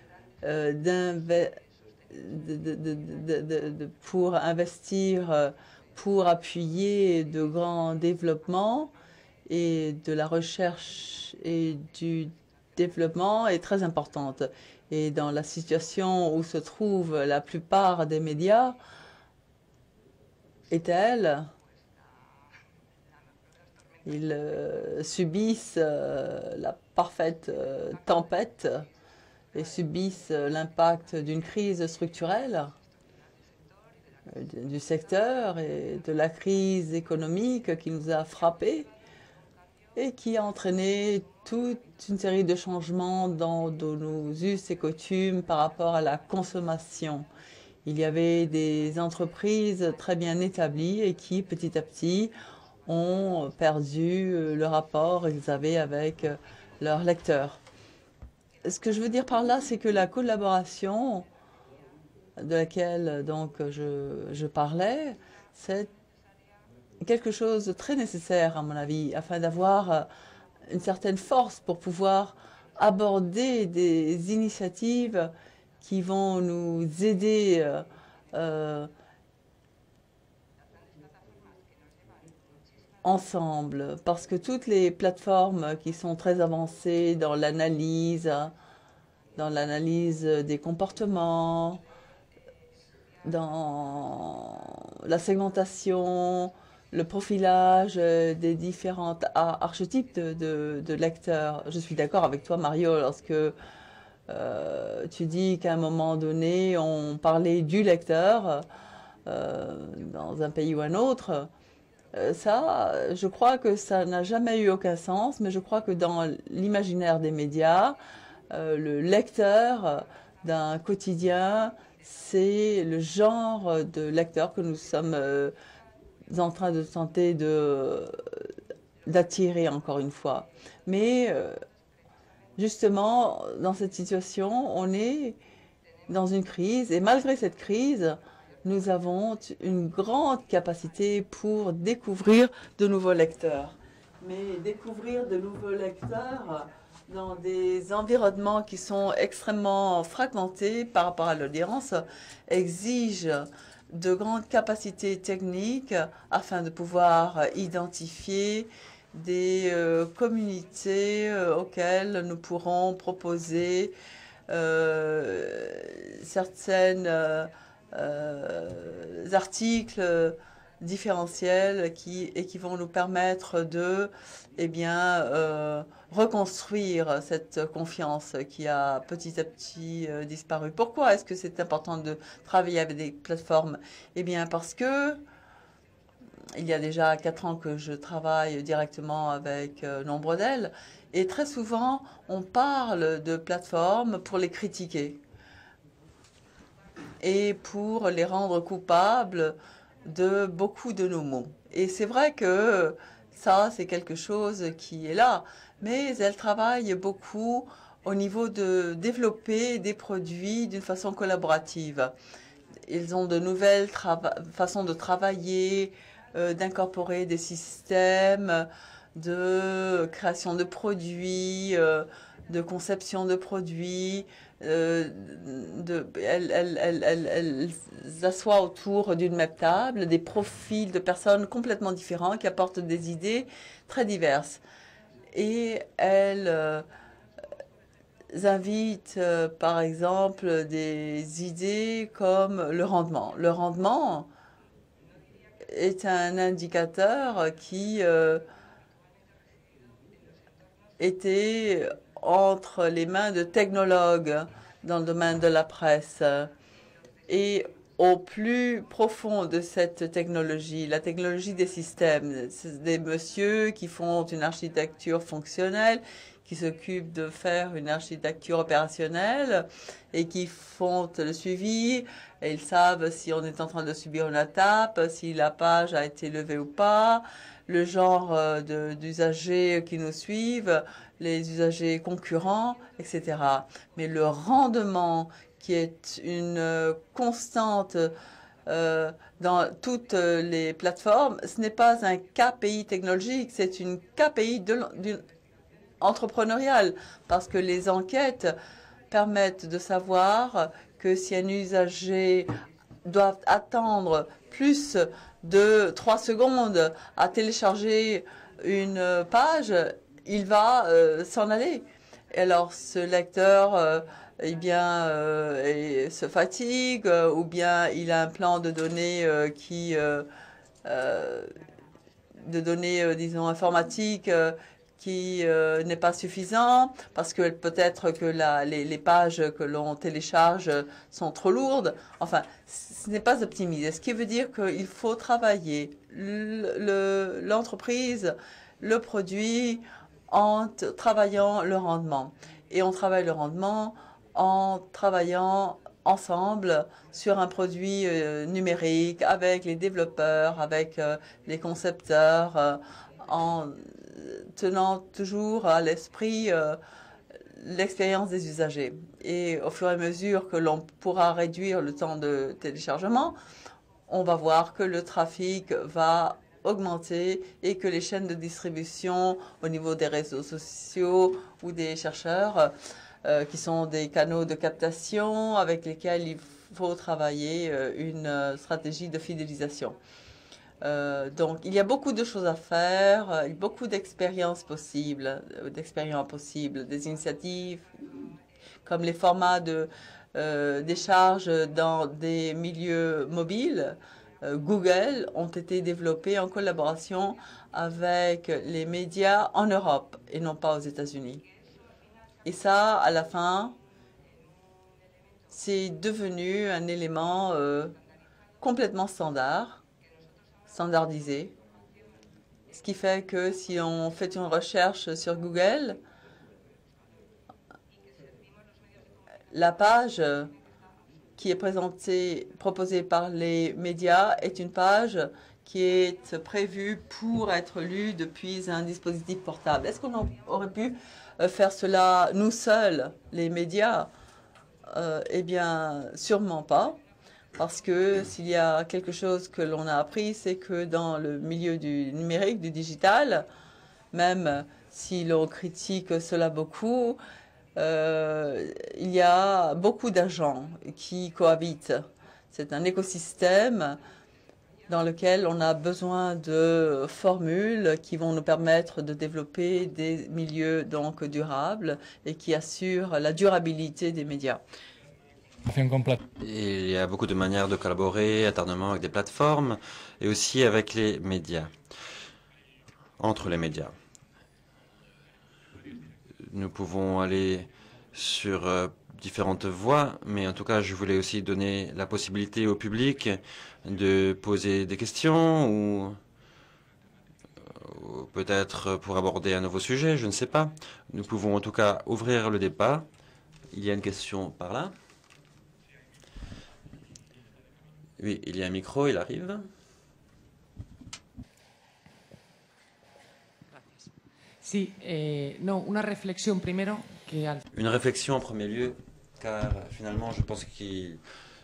pour investir, pour appuyer de grands développements et de la recherche et du développement est très importante. Et dans la situation où se trouvent la plupart des médias et telle, ils subissent la parfaite tempête et subissent l'impact d'une crise structurelle du secteur et de la crise économique qui nous a frappés et qui a entraîné toute une série de changements dans nos us et coutumes par rapport à la consommation. Il y avait des entreprises très bien établies et qui, petit à petit, ont perdu le rapport qu'ils avaient avec leurs lecteurs. Ce que je veux dire par là, c'est que la collaboration de laquelle donc je parlais, c'est quelque chose de très nécessaire, à mon avis, afin d'avoir une certaine force pour pouvoir aborder des initiatives qui vont nous aider ensemble. Parce que toutes les plateformes qui sont très avancées dans l'analyse des comportements, dans la segmentation, le profilage des différents archétypes de lecteurs. Je suis d'accord avec toi, Mario, lorsque tu dis qu'à un moment donné, on parlait du lecteur dans un pays ou un autre. Ça, je crois que ça n'a jamais eu aucun sens, mais je crois que dans l'imaginaire des médias, le lecteur d'un quotidien, c'est le genre de lecteur que nous sommes en train de tenter d'attirer encore une fois. Mais justement, dans cette situation, on est dans une crise et malgré cette crise, nous avons une grande capacité pour découvrir de nouveaux lecteurs. Mais découvrir de nouveaux lecteurs dans des environnements qui sont extrêmement fragmentés par rapport à l'audience exige de grandes capacités techniques afin de pouvoir identifier des communautés auxquelles nous pourrons proposer certaines articles différentiels qui vont nous permettre de reconstruire cette confiance qui a petit à petit disparu. Pourquoi est-ce que c'est important de travailler avec des plateformes? Eh bien, parce que il y a déjà 4 ans que je travaille directement avec nombre d'elles et très souvent, on parle de plateformes pour les critiquer et pour les rendre coupables de beaucoup de nos maux. Et c'est vrai que ça, c'est quelque chose qui est là, mais elles travaillent beaucoup au niveau de développer des produits d'une façon collaborative. Ils ont de nouvelles façons de travailler, d'incorporer des systèmes de création de produits, de conception de produits. Elles s'assoient autour d'une même table, des profils de personnes complètement différents qui apportent des idées très diverses. Et elles invitent, par exemple, des idées comme le rendement. Le rendement est un indicateur qui était entre les mains de technologues dans le domaine de la presse. Et au plus profond de cette technologie, la technologie des systèmes, c'est des messieurs qui font une architecture fonctionnelle, qui s'occupent de faire une architecture opérationnelle et qui font le suivi. Et ils savent si on est en train de subir une attaque, si la page a été levée ou pas, le genre d'usagers qui nous suivent, les usagers concurrents, etc. Mais le rendement qui est une constante dans toutes les plateformes, ce n'est pas un KPI technologique, c'est une KPI entrepreneurial, parce que les enquêtes permettent de savoir que si un usager doit attendre plus de 3 secondes à télécharger une page, il va s'en aller. Et alors, ce lecteur, eh bien, se fatigue, ou bien il a un plan de données disons, informatiques qui n'est pas suffisant, parce que peut-être que les pages que l'on télécharge sont trop lourdes. Enfin, ce n'est pas optimisé. Ce qui veut dire qu'il faut travailler l'entreprise, le produit, en travaillant le rendement. Et on travaille le rendement en travaillant ensemble sur un produit numérique avec les développeurs, avec les concepteurs, en tenant toujours à l'esprit l'expérience des usagers. Et au fur et à mesure que l'on pourra réduire le temps de téléchargement, on va voir que le trafic va augmenter et que les chaînes de distribution au niveau des réseaux sociaux ou des chercheurs, qui sont des canaux de captation avec lesquels il faut travailler une stratégie de fidélisation. Donc, il y a beaucoup de choses à faire, beaucoup d'expériences possibles, des initiatives comme les formats de décharge dans des milieux mobiles. Google ont été développés en collaboration avec les médias en Europe et non pas aux États-Unis. Et ça, à la fin, c'est devenu un élément complètement standardisé. Ce qui fait que si on fait une recherche sur Google, la page qui est proposée par les médias est une page qui est prévue pour être lue depuis un dispositif portable. Est-ce qu'on aurait pu faire cela nous seuls, les médias? Eh bien, sûrement pas. Parce que s'il y a quelque chose que l'on a appris, c'est que dans le milieu du numérique, du digital, même si l'on critique cela beaucoup, il y a beaucoup d'agents qui cohabitent. C'est un écosystème dans lequel on a besoin de formules qui vont nous permettre de développer des milieux donc durables et qui assurent la durabilité des médias.
Il y a beaucoup de manières de collaborer, alternement avec des plateformes et aussi avec les médias, entre les médias. Nous pouvons aller sur différentes voies, mais en tout cas, je voulais aussi donner la possibilité au public de poser des questions ou peut-être pour aborder un nouveau sujet, je ne sais pas. Nous pouvons en tout cas ouvrir le débat. Il y a une question par là. Oui, il y a un micro, il arrive.
Sí, no, una reflexión primero que
Une réflexion en premier lieu, car finalement, je pense qu'il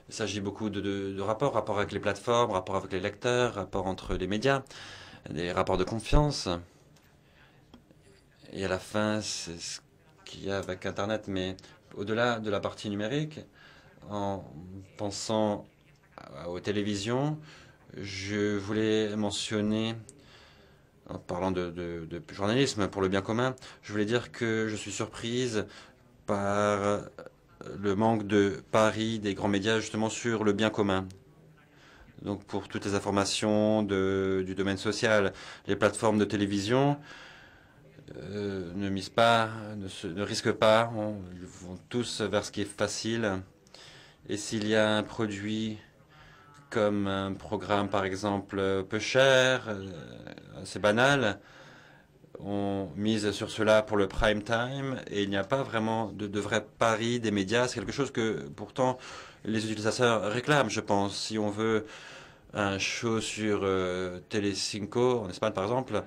s'agit beaucoup de rapports avec les plateformes, rapports avec les lecteurs, rapports entre les médias, des rapports de confiance. Et à la fin, c'est ce qu'il y a avec Internet, mais au-delà de la partie numérique, en pensant aux télévisions, je voulais mentionner, en parlant de journalisme pour le bien commun, je voulais dire que je suis surprise par le manque de pari des grands médias justement sur le bien commun. Donc pour toutes les informations du domaine social, les plateformes de télévision ne misent pas, ne risquent pas, ils vont tous vers ce qui est facile. Et s'il y a un produit comme un programme, par exemple, peu cher, assez banal, on mise sur cela pour le prime time et il n'y a pas vraiment de vrai pari des médias. C'est quelque chose que, pourtant, les utilisateurs réclament, je pense. Si on veut un show sur Telecinco, en Espagne, par exemple,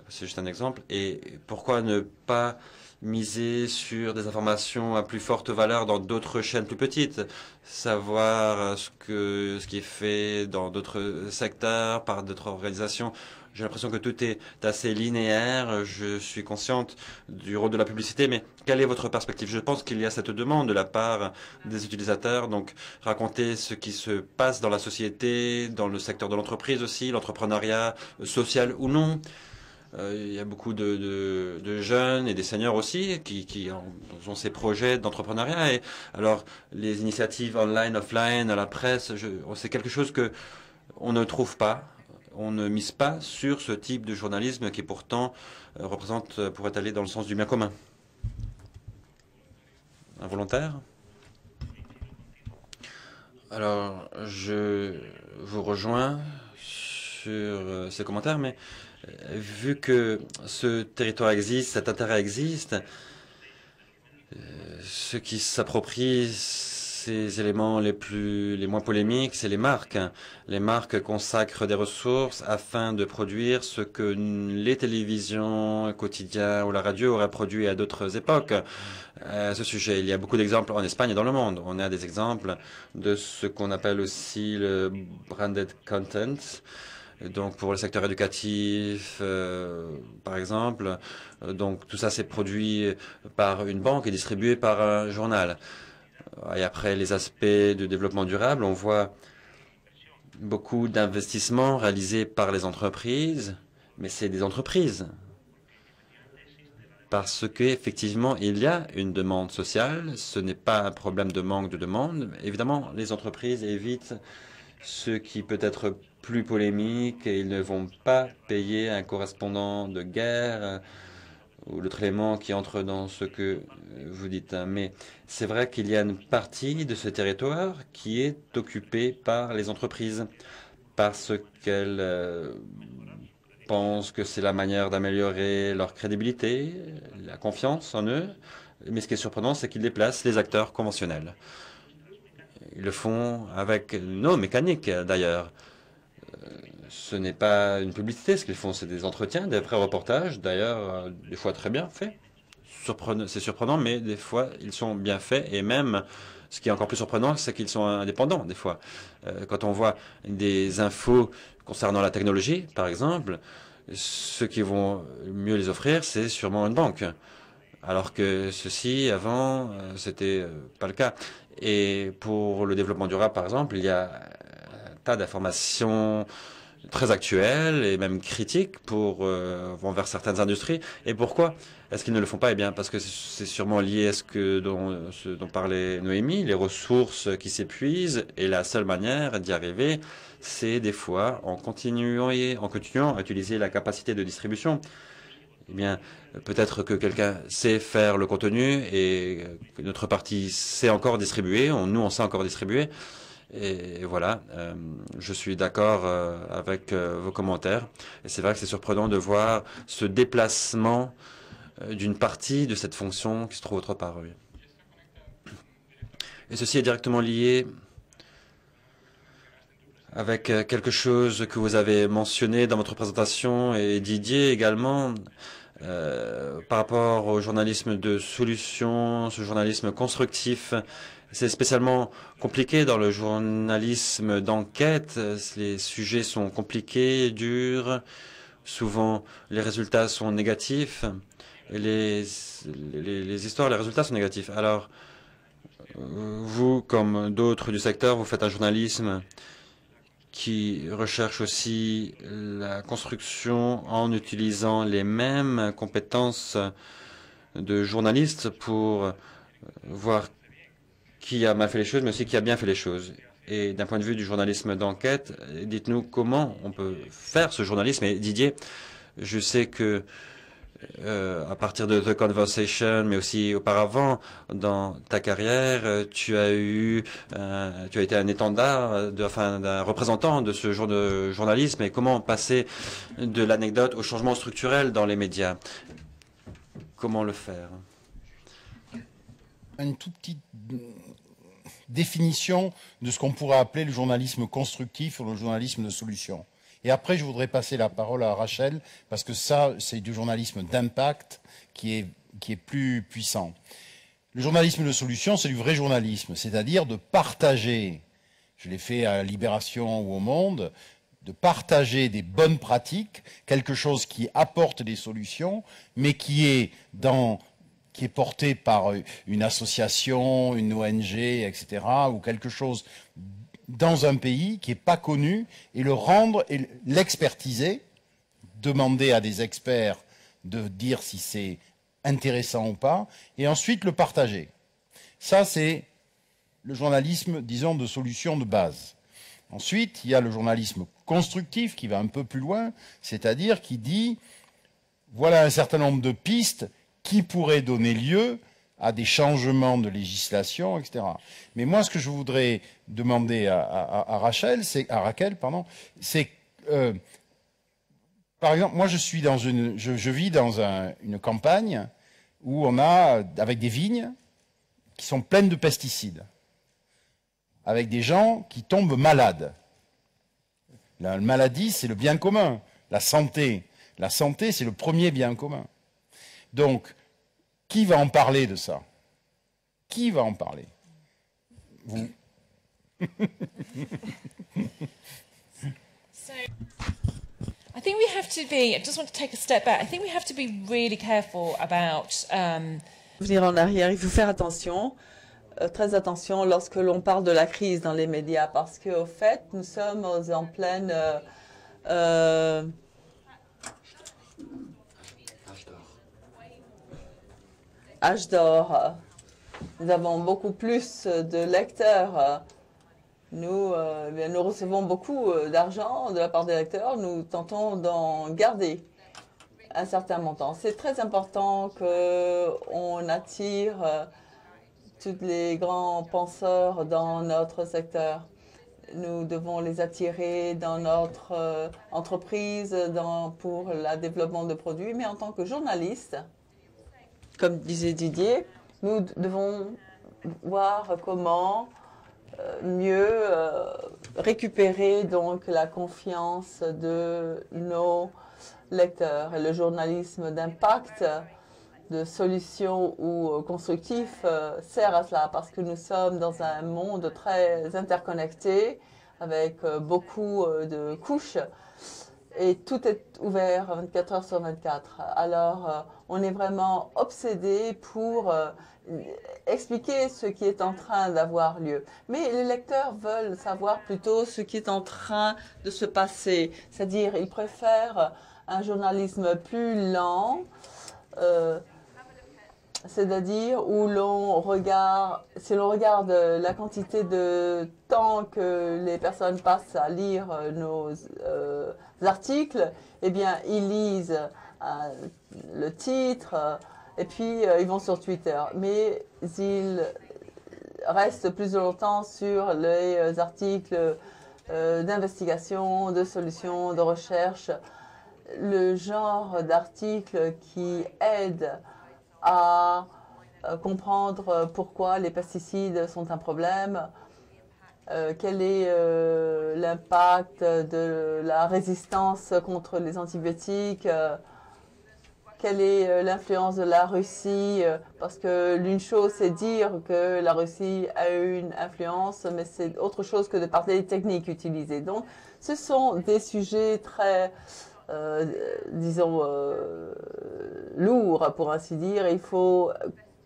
c'est juste un exemple. Et pourquoi ne pas miser sur des informations à plus forte valeur dans d'autres chaînes plus petites, savoir ce qui est fait dans d'autres secteurs, par d'autres organisations. J'ai l'impression que tout est assez linéaire. Je suis consciente du rôle de la publicité, mais quelle est votre perspective? Je pense qu'il y a cette demande de la part des utilisateurs, donc raconter ce qui se passe dans la société, dans le secteur de l'entreprise aussi, l'entrepreneuriat social ou non. Il y a beaucoup de jeunes et des seniors aussi qui ont ces projets d'entrepreneuriat. Et alors, les initiatives online, offline, à la presse, c'est quelque chose que on ne trouve pas. On ne mise pas sur ce type de journalisme qui pourtant pourrait aller dans le sens du bien commun. Un volontaire? Alors, je vous rejoins sur ces commentaires, mais vu que ce territoire existe, cet intérêt existe, ceux qui s'approprient ces éléments les moins polémiques, c'est les marques. Les marques consacrent des ressources afin de produire ce que les télévisions quotidiennes ou la radio auraient produit à d'autres époques. À ce sujet, il y a beaucoup d'exemples en Espagne et dans le monde. On a des exemples de ce qu'on appelle aussi le branded content. Donc pour le secteur éducatif, par exemple, donc tout ça c'est produit par une banque et distribué par un journal. Et après les aspects de développement durable, on voit beaucoup d'investissements réalisés par les entreprises, mais c'est des entreprises. Parce qu'effectivement, il y a une demande sociale, ce n'est pas un problème de manque de demande. Évidemment, les entreprises évitent ce qui peut être plus polémique et ils ne vont pas payer un correspondant de guerre ou l'autre élément qui entre dans ce que vous dites. Mais c'est vrai qu'il y a une partie de ce territoire qui est occupée par les entreprises parce qu'elles pensent que c'est la manière d'améliorer leur crédibilité, la confiance en eux. Mais ce qui est surprenant, c'est qu'ils déplacent les acteurs conventionnels. Ils le font avec nos mécaniques, d'ailleurs. Ce n'est pas une publicité, ce qu'ils font, c'est des entretiens, des vrais reportages, d'ailleurs, des fois très bien faits. C'est surprenant, mais des fois, ils sont bien faits. Et même, ce qui est encore plus surprenant, c'est qu'ils sont indépendants, des fois. Quand on voit des infos concernant la technologie, par exemple, ceux qui vont mieux les offrir, c'est sûrement une banque. Alors que ceci, avant, c'était pas le cas. Et pour le développement durable, par exemple, il y a un tas d'informations très actuelles et même critiques envers certaines industries. Et pourquoi est-ce qu'ils ne le font pas? Eh bien, parce que c'est sûrement lié à ce dont parlait Noémie, les ressources qui s'épuisent. Et la seule manière d'y arriver, c'est des fois en continuant à utiliser la capacité de distribution. Eh bien, peut-être que quelqu'un sait faire le contenu et que notre partie sait encore distribuer, nous on sait encore distribuer. Et voilà, je suis d'accord avec vos commentaires. Et c'est vrai que c'est surprenant de voir ce déplacement d'une partie de cette fonction qui se trouve autre part. Oui. Et ceci est directement lié avec quelque chose que vous avez mentionné dans votre présentation et Didier également, par rapport au journalisme de solution, ce journalisme constructif. C'est spécialement compliqué dans le journalisme d'enquête. Les sujets sont compliqués, durs. Souvent, les résultats sont négatifs. Et les histoires, les résultats sont négatifs. Alors, vous, comme d'autres du secteur, vous faites un journalisme qui recherche aussi la construction en utilisant les mêmes compétences de journalistes pour voir qui a mal fait les choses, mais aussi qui a bien fait les choses. Et d'un point de vue du journalisme d'enquête, dites-nous comment on peut faire ce journalisme. Et Didier, je sais que à partir de The Conversation, mais aussi auparavant dans ta carrière, tu as été un étendard, d'un représentant de ce genre de journalisme. Et comment passer de l'anecdote au changement structurel dans les médias? Comment le faire?
Une toute petite définition de ce qu'on pourrait appeler le journalisme constructif ou le journalisme de solution. Et après, je voudrais passer la parole à Rachel, parce que ça, c'est du journalisme d'impact qui est plus puissant. Le journalisme de solution, c'est du vrai journalisme, c'est-à-dire de partager, je l'ai fait à Libération ou au Monde, de partager des bonnes pratiques, quelque chose qui apporte des solutions, mais qui est porté par une association, une ONG, etc., ou quelque chose dans un pays qui n'est pas connu, et le rendre, et l'expertiser, demander à des experts de dire si c'est intéressant ou pas, et ensuite le partager. Ça, c'est le journalisme, disons, de solution de base. Ensuite, il y a le journalisme constructif qui va un peu plus loin, c'est-à-dire qui dit, voilà un certain nombre de pistes qui pourraient donner lieu à des changements de législation, etc. Mais moi, ce que je voudrais demander à Raquel, c'est par exemple, moi, je vis dans une campagne où on a, avec des vignes qui sont pleines de pesticides, avec des gens qui tombent malades. La maladie, c'est le bien commun. La santé, c'est le premier bien commun. Donc, qui va en parler de ça? Qui va en parler? Vous.
So, I think we have to be, I just want to take a step back, I think we have to be really careful about...
Venir en arrière, il faut faire attention, très attention lorsque l'on parle de la crise dans les médias, parce qu'au fait, nous sommes en pleine... âge d'or. Nous avons beaucoup plus de lecteurs. Nous recevons beaucoup d'argent de la part des lecteurs. Nous tentons d'en garder un certain montant. C'est très important qu'on attire tous les grands penseurs dans notre secteur. Nous devons les attirer dans notre entreprise pour le développement de produits. Mais en tant que journaliste, comme disait Didier, nous devons voir comment mieux récupérer donc la confiance de nos lecteurs. Et le journalisme d'impact, de solutions ou constructif sert à cela, parce que nous sommes dans un monde très interconnecté avec beaucoup de couches. Et tout est ouvert 24 heures sur 24. Alors, on est vraiment obsédé pour expliquer ce qui est en train d'avoir lieu. Mais les lecteurs veulent savoir plutôt ce qui est en train de se passer. C'est-à-dire, ils préfèrent un journalisme plus lent, c'est-à-dire où l'on regarde, si l'on regarde la quantité de temps que les personnes passent à lire nos articles, eh bien, ils lisent le titre et puis ils vont sur Twitter. Mais ils restent plus longtemps sur les articles d'investigation, de solutions, de recherche, le genre d'articles qui aident à comprendre pourquoi les pesticides sont un problème, quel est l'impact de la résistance contre les antibiotiques, quelle est l'influence de la Russie, parce que l'une chose c'est dire que la Russie a une influence, mais c'est autre chose que de parler des techniques utilisées. Donc ce sont des sujets très disons, lourd, pour ainsi dire. Il faut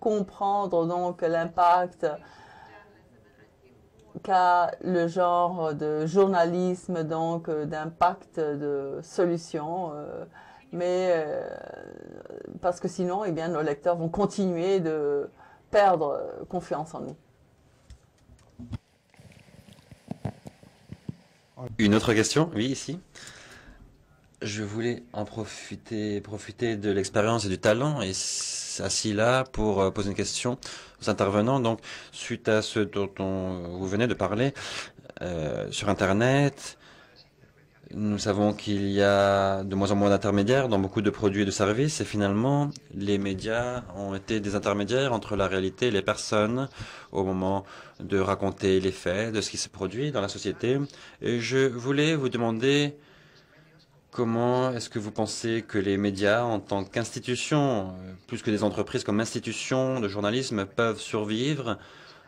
comprendre donc l'impact qu'a le genre de journalisme, donc d'impact de solution. Mais parce que sinon, eh bien, nos lecteurs vont continuer de perdre confiance en nous.
Une autre question? Oui, ici. Je voulais en profiter de l'expérience et du talent et assis là pour poser une question aux intervenants. Donc, suite à ce dont vous venez de parler, sur Internet, nous savons qu'il y a de moins en moins d'intermédiaires dans beaucoup de produits et de services et finalement, les médias ont été des intermédiaires entre la réalité et les personnes au moment de raconter les faits de ce qui se produit dans la société. Et je voulais vous demander comment est-ce que vous pensez que les médias, en tant qu'institution, plus que des entreprises comme institutions de journalisme, peuvent survivre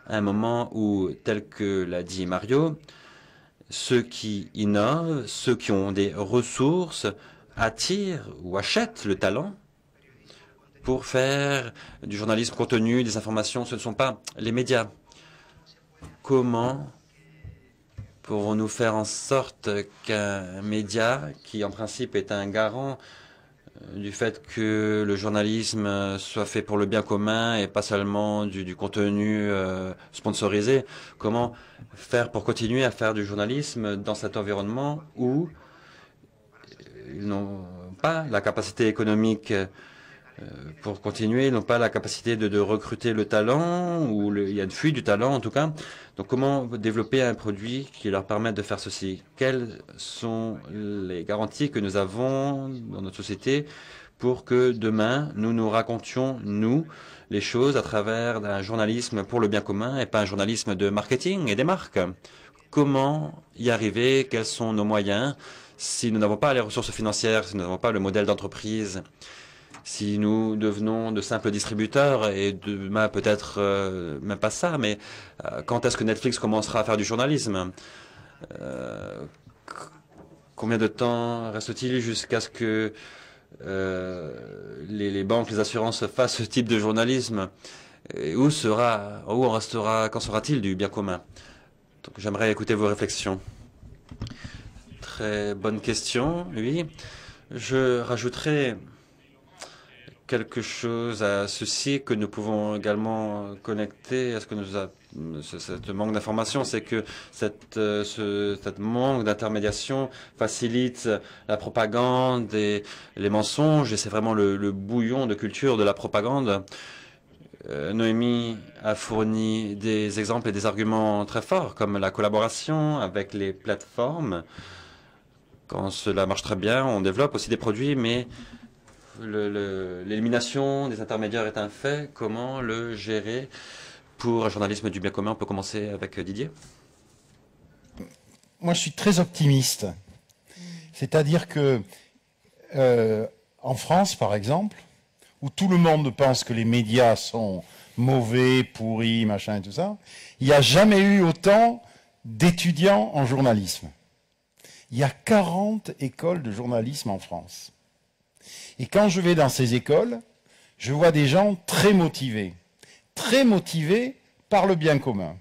à un moment où, tel que l'a dit Mario, ceux qui innovent, ceux qui ont des ressources, attirent ou achètent le talent pour faire du journalisme contenu, des informations. Ce ne sont pas les médias. Comment pourrons-nous faire en sorte qu'un média, qui en principe est un garant du fait que le journalisme soit fait pour le bien commun et pas seulement du contenu sponsorisé, comment faire pour continuer à faire du journalisme dans cet environnement où ils n'ont pas la capacité économique pour continuer, ils n'ont pas la capacité de recruter le talent, ou il y a une fuite du talent en tout cas. Donc comment développer un produit qui leur permette de faire ceci? Quelles sont les garanties que nous avons dans notre société pour que demain, nous nous racontions, nous, les choses à travers un journalisme pour le bien commun et pas un journalisme de marketing et des marques? Comment y arriver? Quels sont nos moyens? Si nous n'avons pas les ressources financières, si nous n'avons pas le modèle d'entreprise, si nous devenons de simples distributeurs, et demain peut-être même pas ça, mais quand est-ce que Netflix commencera à faire du journalisme? Combien de temps reste-t-il jusqu'à ce que les banques, les assurances fassent ce type de journalisme? Et où on restera, qu'en sera-t-il du bien commun? Donc j'aimerais écouter vos réflexions. Très bonne question, oui. Je rajouterai quelque chose à ceci que nous pouvons également connecter à ce que cette manque d'information, c'est que cette manque d'intermédiation facilite la propagande et les mensonges, et c'est vraiment le bouillon de culture de la propagande. Noémie a fourni des exemples et des arguments très forts, comme la collaboration avec les plateformes. Quand cela marche très bien, on développe aussi des produits, mais l'élimination des intermédiaires est un fait. Comment le gérer pour un journalisme du bien commun? On peut commencer avec Didier.
Moi, je suis très optimiste. C'est-à-dire que en France, par exemple, où tout le monde pense que les médias sont mauvais, pourris, machin et tout ça, il n'y a jamais eu autant d'étudiants en journalisme. Il y a 40 écoles de journalisme en France. Et quand je vais dans ces écoles, je vois des gens très motivés par le bien commun.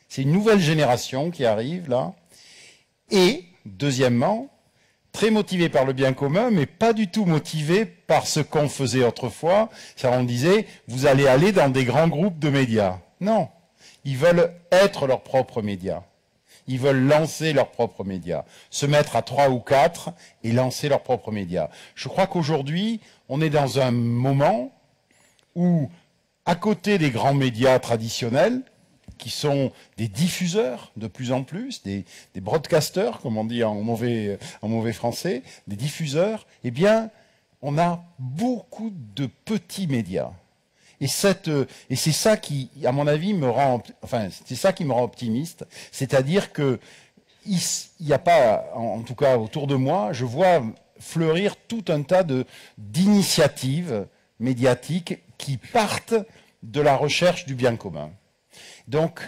C'est une nouvelle génération qui arrive là. Et, deuxièmement, très motivés par le bien commun, mais pas du tout motivés par ce qu'on faisait autrefois. Ça, on disait, vous allez aller dans des grands groupes de médias. Non, ils veulent être leurs propres médias. Ils veulent lancer leurs propres médias, se mettre à 3 ou 4 et lancer leurs propres médias. Je crois qu'aujourd'hui, on est dans un moment où, à côté des grands médias traditionnels, qui sont des diffuseurs de plus en plus, des broadcasters, comme on dit en mauvais français, des diffuseurs, eh bien, on a beaucoup de petits médias. Et c'est ça qui, à mon avis, c'est ça qui me rend optimiste. C'est-à-dire que il n'y a pas, en tout cas autour de moi, je vois fleurir tout un tas d'initiatives médiatiques qui partent de la recherche du bien commun. Donc,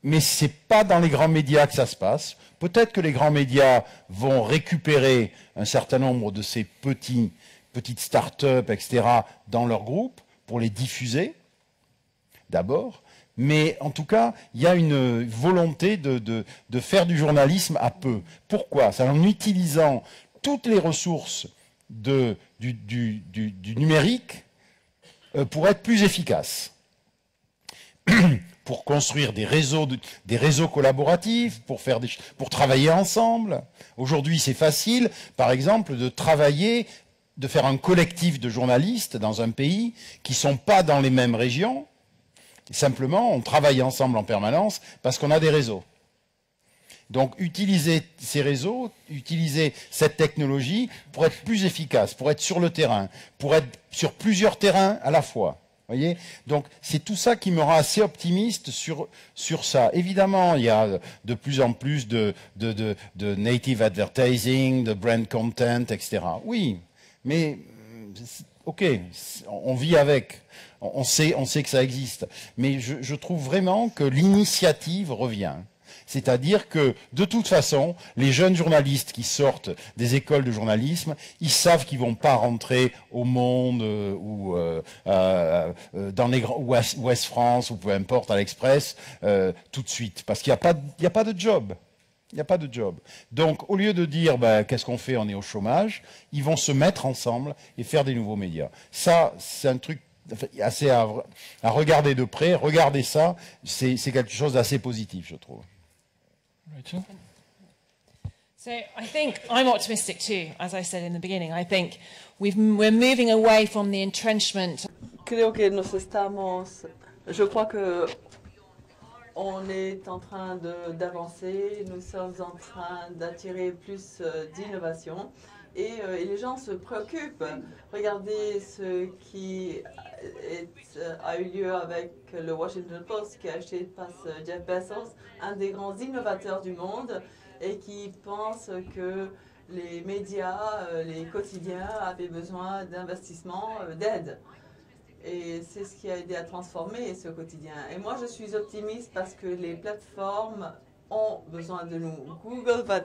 mais c'est pas dans les grands médias que ça se passe. Peut-être que les grands médias vont récupérer un certain nombre de ces petites start-up, etc., dans leur groupe, pour les diffuser, d'abord, mais en tout cas, il y a une volonté de faire du journalisme à peu. Pourquoi? C'est en utilisant toutes les ressources du numérique pour être plus efficace. Pour construire des réseaux collaboratifs, pour travailler ensemble. Aujourd'hui, c'est facile, par exemple, de faire un collectif de journalistes dans un pays qui ne sont pas dans les mêmes régions. Simplement, on travaille ensemble en permanence parce qu'on a des réseaux. Donc, utiliser ces réseaux, utiliser cette technologie pour être plus efficace, pour être sur le terrain, pour être sur plusieurs terrains à la fois. Voyez, donc c'est tout ça qui me rend assez optimiste sur ça. Évidemment, il y a de plus en plus de native advertising, de brand content, etc. Oui, mais ok, on vit avec, on sait que ça existe. Mais je trouve vraiment que l'initiative revient. C'est-à-dire que, de toute façon, les jeunes journalistes qui sortent des écoles de journalisme, ils savent qu'ils vont pas rentrer au Monde ou dans les grands Ouest France ou peu importe à l'Express tout de suite, parce qu'il n'y a pas de job. Il n'y a pas de job. Donc, au lieu de dire qu'est-ce qu'on fait, on est au chômage, ils vont se mettre ensemble et faire des nouveaux médias. Ça, c'est un truc assez à regarder de près. Regardez ça, c'est quelque chose d'assez positif, je trouve.
Rachel?
So I think I'm optimistic too, as I said in the beginning. I think we're moving away from the entrenchment.
Creo que nos estamos, je crois que on est en train d'avancer, nous sommes en train d'attirer plus d'innovation et les gens se préoccupent. Regardez ce qui a eu lieu avec le Washington Post qui a acheté par Jeff Bezos, un des grands innovateurs du monde et qui pense que les médias, les quotidiens avaient besoin d'investissement, d'aide. Et c'est ce qui a aidé à transformer ce quotidien. Et moi, je suis optimiste parce que les plateformes ont besoin de nous. Google va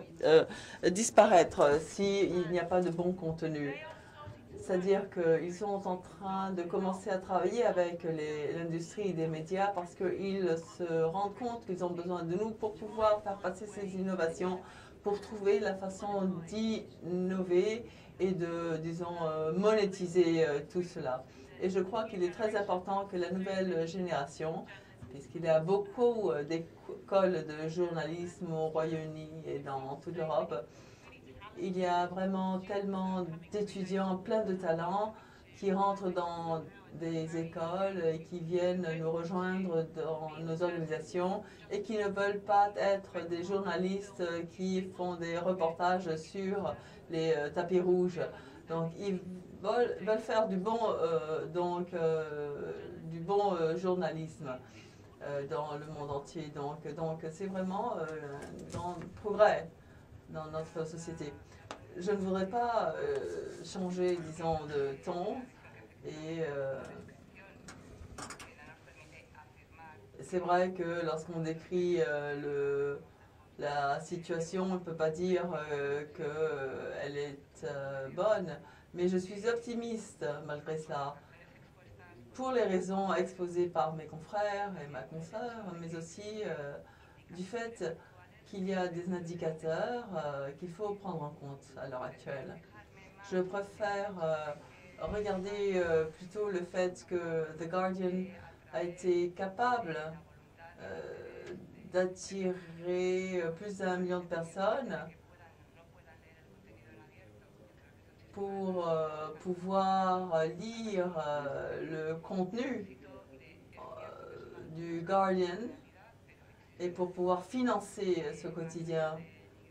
disparaître s'il n'y a pas de bon contenu. C'est-à-dire qu'ils sont en train de commencer à travailler avec l'industrie des médias parce qu'ils se rendent compte qu'ils ont besoin de nous pour pouvoir faire passer ces innovations, pour trouver la façon d'innover et de, disons, monétiser tout cela. Et je crois qu'il est très important que la nouvelle génération, puisqu'il y a beaucoup d'écoles de journalisme au Royaume-Uni et dans toute l'Europe, il y a vraiment tellement d'étudiants pleins de talents qui rentrent dans des écoles et qui viennent nous rejoindre dans nos organisations et qui ne veulent pas être des journalistes qui font des reportages sur les tapis rouges. Donc, ils veulent faire du bon, journalisme dans le monde entier. Donc c'est vraiment un grand progrès dans notre société. Je ne voudrais pas changer, disons, de ton et c'est vrai que lorsqu'on décrit la situation, on ne peut pas dire qu'elle est bonne, mais je suis optimiste malgré cela, pour les raisons exposées par mes confrères et ma consoeur, mais aussi du fait qu'il y a des indicateurs qu'il faut prendre en compte à l'heure actuelle. Je préfère regarder plutôt le fait que The Guardian a été capable d'attirer plus d'1 million de personnes pour pouvoir lire le contenu du Guardian et pour pouvoir financer ce quotidien.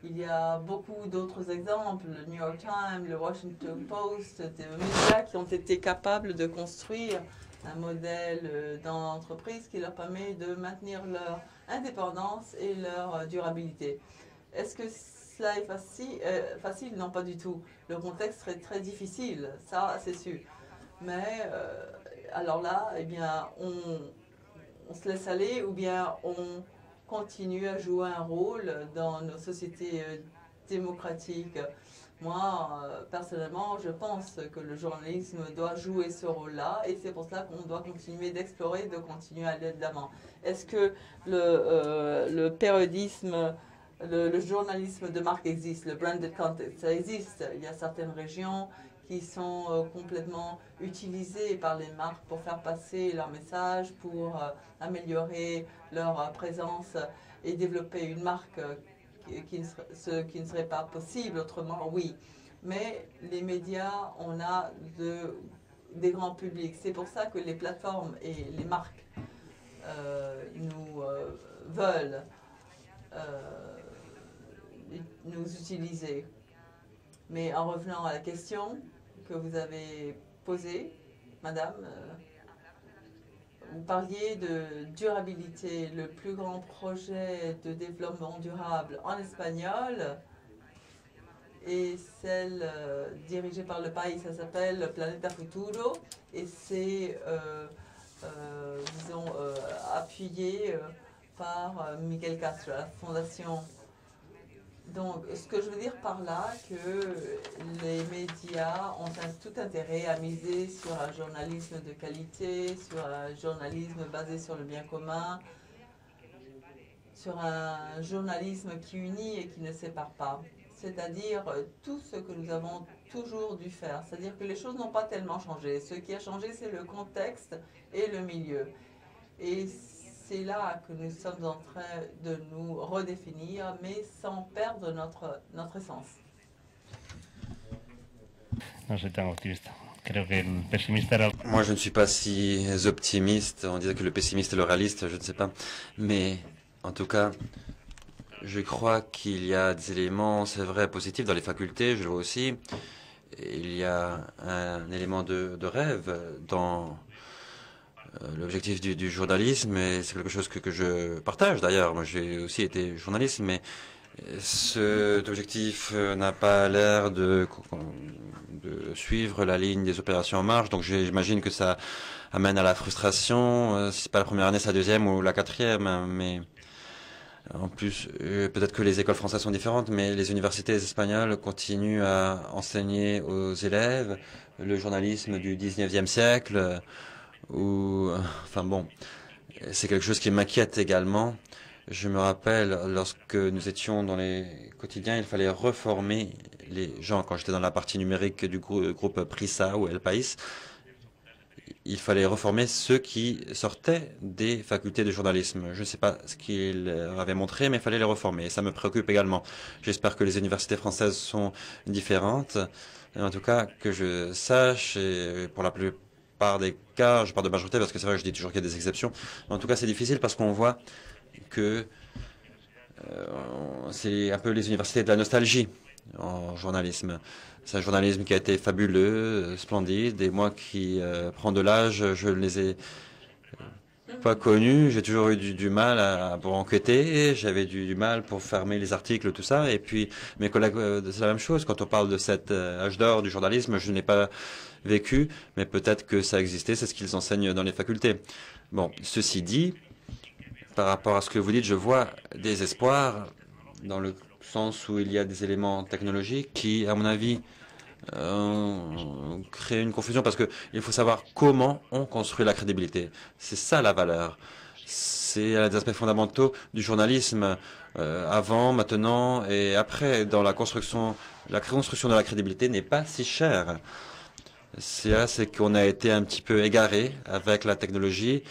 Il y a beaucoup d'autres exemples, le New York Times, le Washington Post, des médias qui ont été capables de construire un modèle dans l'entreprise qui leur permet de maintenir leur indépendance et leur durabilité. Est-ce que cela est facile? Non, pas du tout. Le contexte serait très difficile, ça c'est sûr. Mais alors là, eh bien, on se laisse aller ou bien on continue à jouer un rôle dans nos sociétés démocratiques. Moi, personnellement, je pense que le journalisme doit jouer ce rôle-là et c'est pour cela qu'on doit continuer d'explorer, de continuer à aller de l'avant. Est-ce que le périodisme, le journalisme de marque existe, le branded content, ça existe? Il y a certaines régions qui sont complètement utilisées par les marques pour faire passer leur message, pour améliorer leur présence et développer une marque ce qui ne serait pas possible autrement, oui. Mais les médias, on a des grands publics. C'est pour ça que les plateformes et les marques nous veulent nous utiliser. Mais en revenant à la question que vous avez posée, Madame, vous parliez de durabilité. Le plus grand projet de développement durable en espagnol est celle dirigée par le pays. Ça s'appelle Planeta Futuro et c'est, disons, appuyé par Miguel Castro, la Fondation. Donc, ce que je veux dire par là, que les médias ont tout intérêt à miser sur un journalisme de qualité, sur un journalisme basé sur le bien commun, sur un journalisme qui unit et qui ne sépare pas. C'est-à-dire tout ce que nous avons toujours dû faire. C'est-à-dire que les choses n'ont pas tellement changé. Ce qui a changé, c'est le contexte et le milieu. Et c'est là que nous sommes en train de nous redéfinir, mais sans perdre notre essence.
No soy tan optimista. Creo que el pesimista era...
Moi, je ne suis pas si optimiste. On disait que le pessimiste est le réaliste, je ne sais pas. Mais en tout cas, je crois qu'il y a des éléments, c'est vrai, positifs dans les facultés, je le vois aussi. Il y a un élément de rêve dans l'objectif du journalisme, et c'est quelque chose que je partage d'ailleurs. Moi, j'ai aussi été journaliste, mais cet objectif n'a pas l'air de suivre la ligne des opérations en marche. Donc, j'imagine que ça amène à la frustration. Si c'est pas la première année, c'est la deuxième ou la quatrième. Mais en plus, peut-être que les écoles françaises sont différentes, mais les universités espagnoles continuent à enseigner aux élèves le journalisme du 19e siècle. Enfin bon, c'est quelque chose qui m'inquiète également. Je me rappelle, lorsque nous étions dans les quotidiens, il fallait reformer les gens. Quand j'étais dans la partie numérique du groupe Prisa ou El País, il fallait reformer ceux qui sortaient des facultés de journalisme. Je ne sais pas ce qu'ils avaient montré, mais il fallait les reformer. Et ça me préoccupe également. J'espère que les universités françaises sont différentes. En tout cas, que je sache, et pour la plupart des cas, je parle de majorité parce que c'est vrai que je dis toujours qu'il y a des exceptions. Mais en tout cas, c'est difficile parce qu'on voit que c'est un peu les universités de la nostalgie en journalisme. C'est un journalisme qui a été fabuleux, splendide, et moi qui prends de l'âge, je ne les ai pas connus. J'ai toujours eu du mal pour enquêter, j'avais du mal pour fermer les articles, tout ça. Et puis mes collègues, c'est la même chose. Quand on parle de cet âge d'or du journalisme, je n'ai pas vécu, mais peut-être que ça existait, c'est ce qu'ils enseignent dans les facultés. Bon, ceci dit, par rapport à ce que vous dites, je vois des espoirs dans le sens où il y a des éléments technologiques qui, à mon avis, créent une confusion parce qu'il faut savoir comment on construit la crédibilité. C'est ça la valeur. C'est un des aspects fondamentaux du journalisme avant, maintenant et après. Dans la construction de la crédibilité n'est pas si chère. C'est qu'on a été un petit peu égaré avec la technologie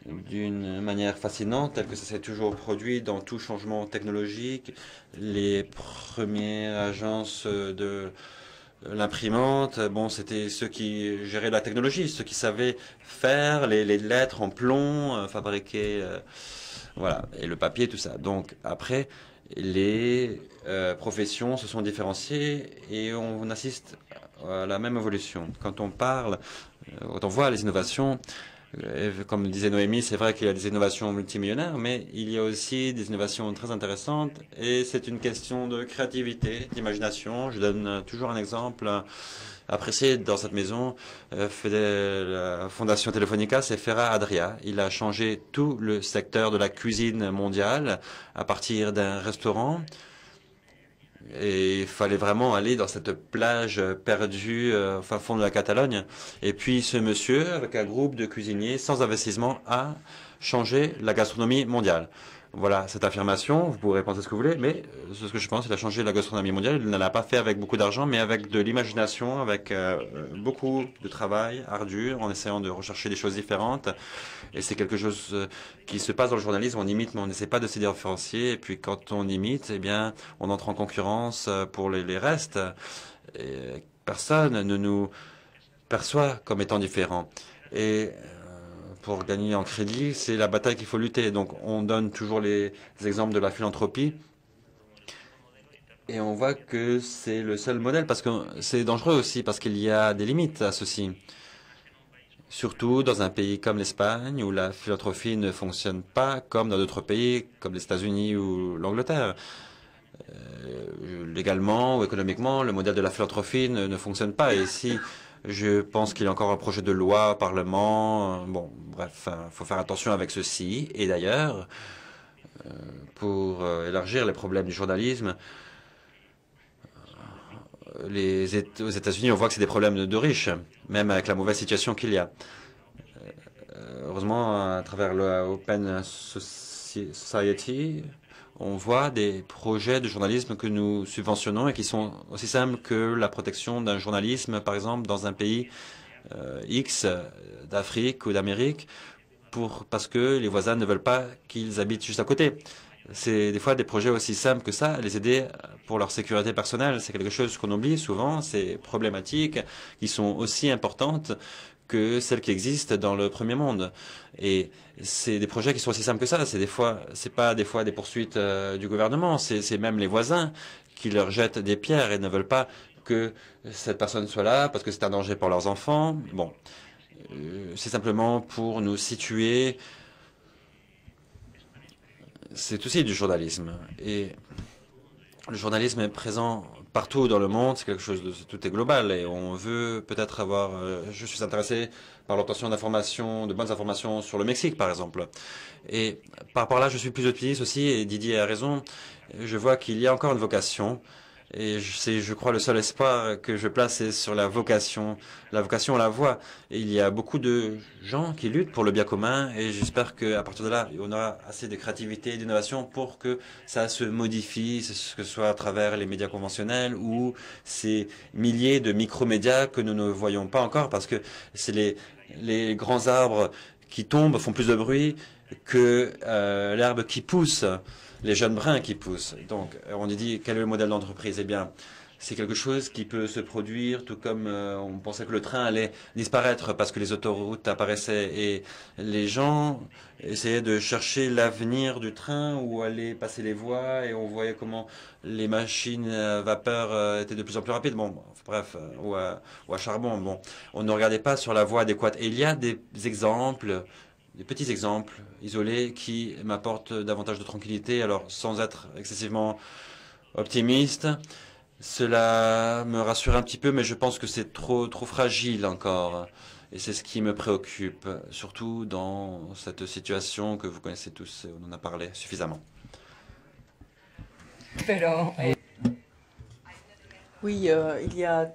d'une manière fascinante, telle que ça s'est toujours produit dans tout changement technologique. Les premières agences de l'imprimante, bon, c'était ceux qui géraient la technologie, ceux qui savaient faire les lettres en plomb, fabriquer, voilà, et le papier, tout ça. Donc après, les professions se sont différenciées et on assiste à la même évolution. Quand on parle, quand on voit les innovations, comme disait Noémie, c'est vrai qu'il y a des innovations multimillionnaires, mais il y a aussi des innovations très intéressantes et c'est une question de créativité, d'imagination. Je donne toujours un exemple apprécié dans cette maison. La Fondation Telefonica, c'est Ferra Adria. Il a changé tout le secteur de la cuisine mondiale à partir d'un restaurant. Et il fallait vraiment aller dans cette plage perdue au fin fond de la Catalogne. Et puis ce monsieur, avec un groupe de cuisiniers sans investissement, a changé la gastronomie mondiale. Voilà cette affirmation, vous pourrez penser ce que vous voulez, mais c'est ce que je pense, il a changé la gastronomie mondiale. Il ne l'a pas fait avec beaucoup d'argent, mais avec de l'imagination, avec beaucoup de travail ardu, en essayant de rechercher des choses différentes. Et c'est quelque chose qui se passe dans le journalisme, on imite, mais on n'essaie pas de se différencier. Et puis quand on imite, eh bien, on entre en concurrence pour les restes. Et personne ne nous perçoit comme étant différents. Et pour gagner en crédit, c'est la bataille qu'il faut lutter. Donc on donne toujours les exemples de la philanthropie. Et on voit que c'est le seul modèle, parce que c'est dangereux aussi, parce qu'il y a des limites à ceci. Surtout dans un pays comme l'Espagne, où la philanthropie ne fonctionne pas comme dans d'autres pays, comme les États-Unis ou l'Angleterre. Légalement ou économiquement, le modèle de la philanthropie ne fonctionne pas. Et ici, je pense qu'il y a encore un projet de loi au Parlement. Bon, bref, il faut faire attention avec ceci. Et d'ailleurs, pour élargir les problèmes du journalisme. Aux États-Unis, on voit que c'est des problèmes de riches, même avec la mauvaise situation qu'il y a. Heureusement, à travers le Open Society, on voit des projets de journalisme que nous subventionnons et qui sont aussi simples que la protection d'un journalisme, par exemple, dans un pays X d'Afrique ou d'Amérique, parce que les voisins ne veulent pas qu'ils habitent juste à côté. C'est des fois des projets aussi simples que ça, les aider pour leur sécurité personnelle. C'est quelque chose qu'on oublie souvent, ces problématiques qui sont aussi importantes que celles qui existent dans le premier monde. Et c'est des projets qui sont aussi simples que ça. C'est pas des fois des poursuites du gouvernement, c'est même les voisins qui leur jettent des pierres et ne veulent pas que cette personne soit là parce que c'est un danger pour leurs enfants. Bon, c'est simplement pour nous situer. C'est aussi du journalisme. Et le journalisme est présent partout dans le monde, c'est quelque chose de tout est global et on veut peut-être avoir. Je suis intéressé par l'obtention d'informations, de bonnes informations sur le Mexique, par exemple. Et par rapport à là, je suis plus optimiste aussi. Et Didier a raison. Je vois qu'il y a encore une vocation. Et c'est, je crois, le seul espoir que je place c'est sur la vocation. La vocation, on la voit. Et il y a beaucoup de gens qui luttent pour le bien commun. Et j'espère qu'à partir de là, on aura assez de créativité et d'innovation pour que ça se modifie, que ce soit à travers les médias conventionnels ou ces milliers de micromédias que nous ne voyons pas encore parce que c'est les grands arbres qui tombent font plus de bruit que l'herbe qui pousse. Les jeunes brins qui poussent. Donc, on dit quel est le modèle d'entreprise? Eh bien, c'est quelque chose qui peut se produire, tout comme on pensait que le train allait disparaître parce que les autoroutes apparaissaient et les gens essayaient de chercher l'avenir du train où allaient passer les voies et on voyait comment les machines à vapeur étaient de plus en plus rapides. Bon, bref, ou à charbon. Bon, on ne regardait pas sur la voie adéquate. Et il y a des exemples. Des petits exemples isolés qui m'apportent davantage de tranquillité, alors sans être excessivement optimiste. Cela me rassure un petit peu, mais je pense que c'est trop fragile encore. Et c'est ce qui me préoccupe, surtout dans cette situation que vous connaissez tous, et on en a parlé suffisamment.
Oui, il y a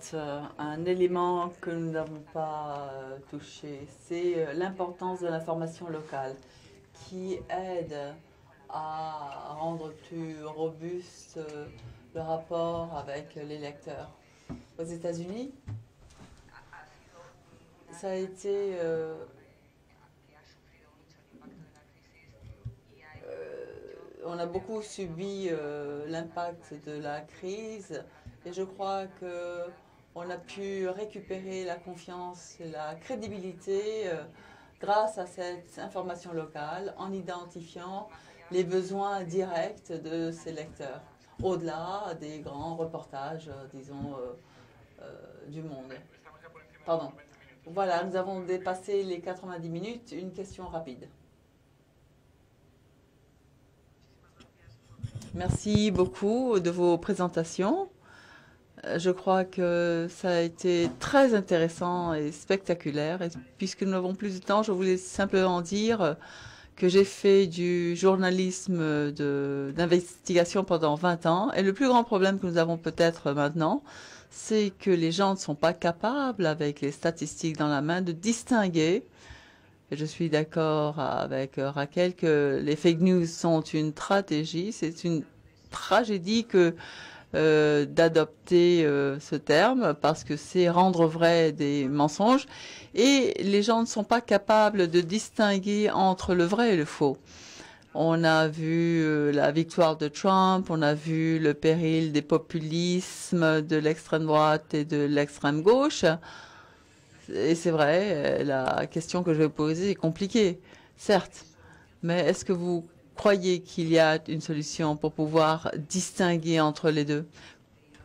un élément que nous n'avons pas touché, c'est l'importance de l'information locale qui aide à rendre plus robuste le rapport avec les lecteurs. Aux États-Unis, ça a été on a beaucoup subi l'impact de la crise. Et je crois qu'on a pu récupérer la confiance et la crédibilité grâce à cette information locale en identifiant les besoins directs de ces lecteurs, au-delà des grands reportages, disons, du monde. Pardon. Voilà, nous avons dépassé les 90 minutes. Une question rapide. Merci beaucoup de vos présentations. Je crois que ça a été très intéressant et spectaculaire. Et puisque nous n'avons plus de temps, je voulais simplement dire que j'ai fait du journalisme d'investigation pendant 20 ans. Et le plus grand problème que nous avons peut-être maintenant, c'est que les gens ne sont pas capables, avec les statistiques dans la main, de distinguer. Et je suis d'accord avec Raquel que les fake news sont une stratégie. C'est une tragédie que d'adopter ce terme parce que c'est rendre vrai des mensonges et les gens ne sont pas capables de distinguer entre le vrai et le faux. On a vu la victoire de Trump, on a vu le péril des populismes de l'extrême droite et de l'extrême gauche. Et c'est vrai, la question que je vais poser est compliquée, certes, mais est-ce que vous croyez qu'il y a une solution pour pouvoir distinguer entre les deux,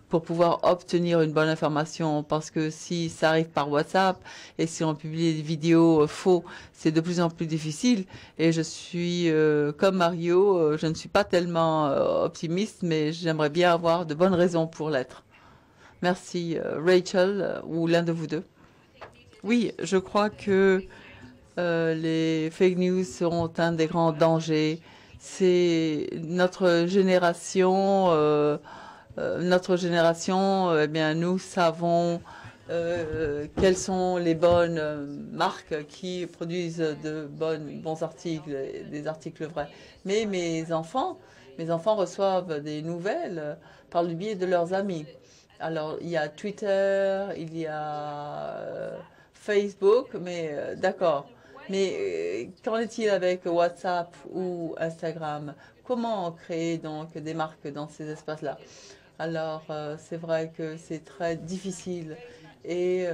pour pouvoir obtenir une bonne information? Parce que si ça arrive par WhatsApp et si on publie des vidéos faux, c'est de plus en plus difficile. Et je suis comme Mario, je ne suis pas tellement optimiste, mais j'aimerais bien avoir de bonnes raisons pour l'être. Merci. Rachel, ou l'un de vous deux. Oui, je crois que les fake news seront un des grands dangers c'est notre génération. Eh bien, nous savons quelles sont les bonnes marques qui produisent de bons articles, des articles vrais. Mais mes enfants reçoivent des nouvelles par le biais de leurs amis. Alors, il y a Twitter, il y a Facebook, mais d'accord. Mais qu'en est-il avec WhatsApp ou Instagram? Comment créer donc des marques dans ces espaces-là? Alors, c'est vrai que c'est très difficile et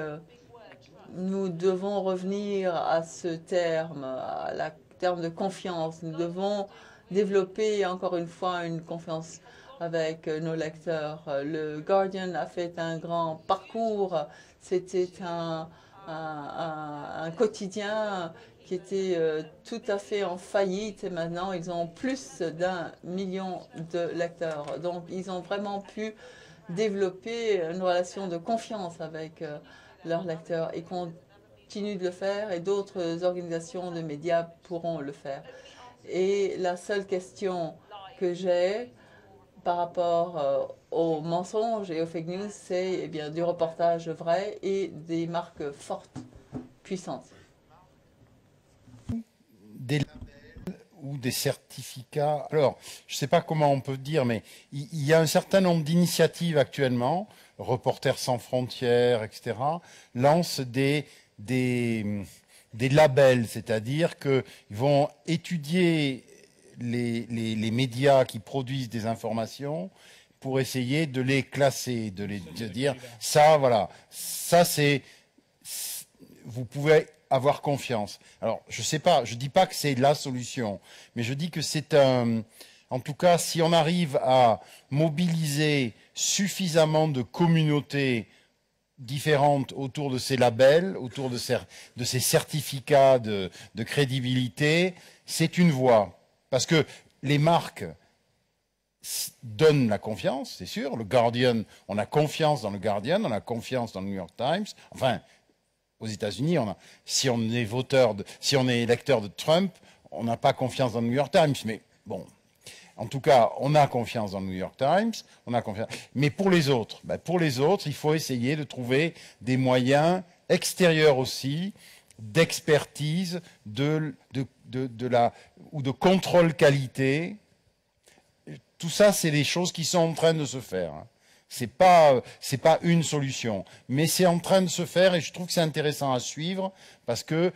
nous devons revenir à ce terme, terme de confiance. Nous devons développer encore une fois une confiance avec nos lecteurs. Le Guardian a fait un grand parcours. C'était un quotidien qui était tout à fait en faillite et maintenant ils ont plus d'1 million de lecteurs. Donc ils ont vraiment pu développer une relation de confiance avec leurs lecteurs et continuent de le faire et d'autres organisations de médias pourront le faire. Et la seule question que j'ai par rapport aux mensonges et aux fake news, c'est eh bien du reportage vrai et des marques fortes, puissantes.
Des labels ou des certificats. Alors, je ne sais pas comment on peut dire, mais il y a un certain nombre d'initiatives actuellement, Reporters sans frontières, etc., lancent des labels, c'est-à-dire qu'ils vont étudier les médias qui produisent des informations pour essayer de les classer, de dire ça, voilà, ça c'est, vous pouvez avoir confiance. Alors, je sais pas, je dis pas que c'est la solution, mais je dis que c'est en tout cas, si on arrive à mobiliser suffisamment de communautés différentes autour de ces labels, autour de ces certificats de crédibilité, c'est une voie. Parce que les marques donnent la confiance, c'est sûr. Le Guardian, on a confiance dans le Guardian, on a confiance dans le New York Times. Enfin, aux États-Unis, si on est si on est électeur de Trump, on n'a pas confiance dans le New York Times. Mais bon, en tout cas, on a confiance dans le New York Times, on a confiance. Mais pour les autres, il faut essayer de trouver des moyens extérieurs aussi d'expertise, de contrôle qualité. Tout ça, c'est des choses qui sont en train de se faire. C'est pas une solution, mais c'est en train de se faire et je trouve que c'est intéressant à suivre parce que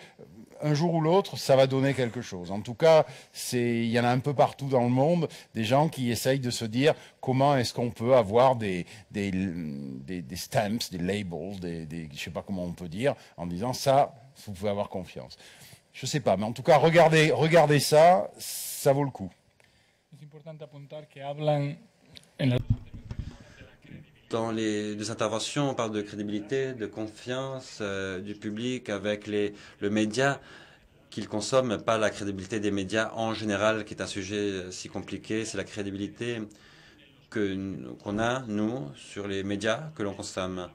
un jour ou l'autre, ça va donner quelque chose. En tout cas, il y en a un peu partout dans le monde, des gens qui essayent de se dire comment est-ce qu'on peut avoir des stamps, des labels, je sais pas comment on peut dire, en disant ça, vous pouvez avoir confiance. Je sais pas, mais en tout cas, regardez ça, ça vaut le coup.
Dans les interventions, on parle de crédibilité, de confiance du public avec le média qu'il consomme, pas la crédibilité des médias en général, qui est un sujet si compliqué. C'est la crédibilité qu'on a, nous, sur les médias que l'on consomme,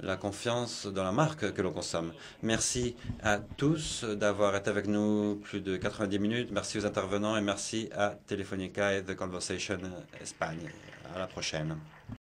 la confiance dans la marque que l'on consomme. Merci à tous d'avoir été avec nous plus de 90 minutes. Merci aux intervenants et merci à Telefonica et The Conversation Espagne. À la prochaine.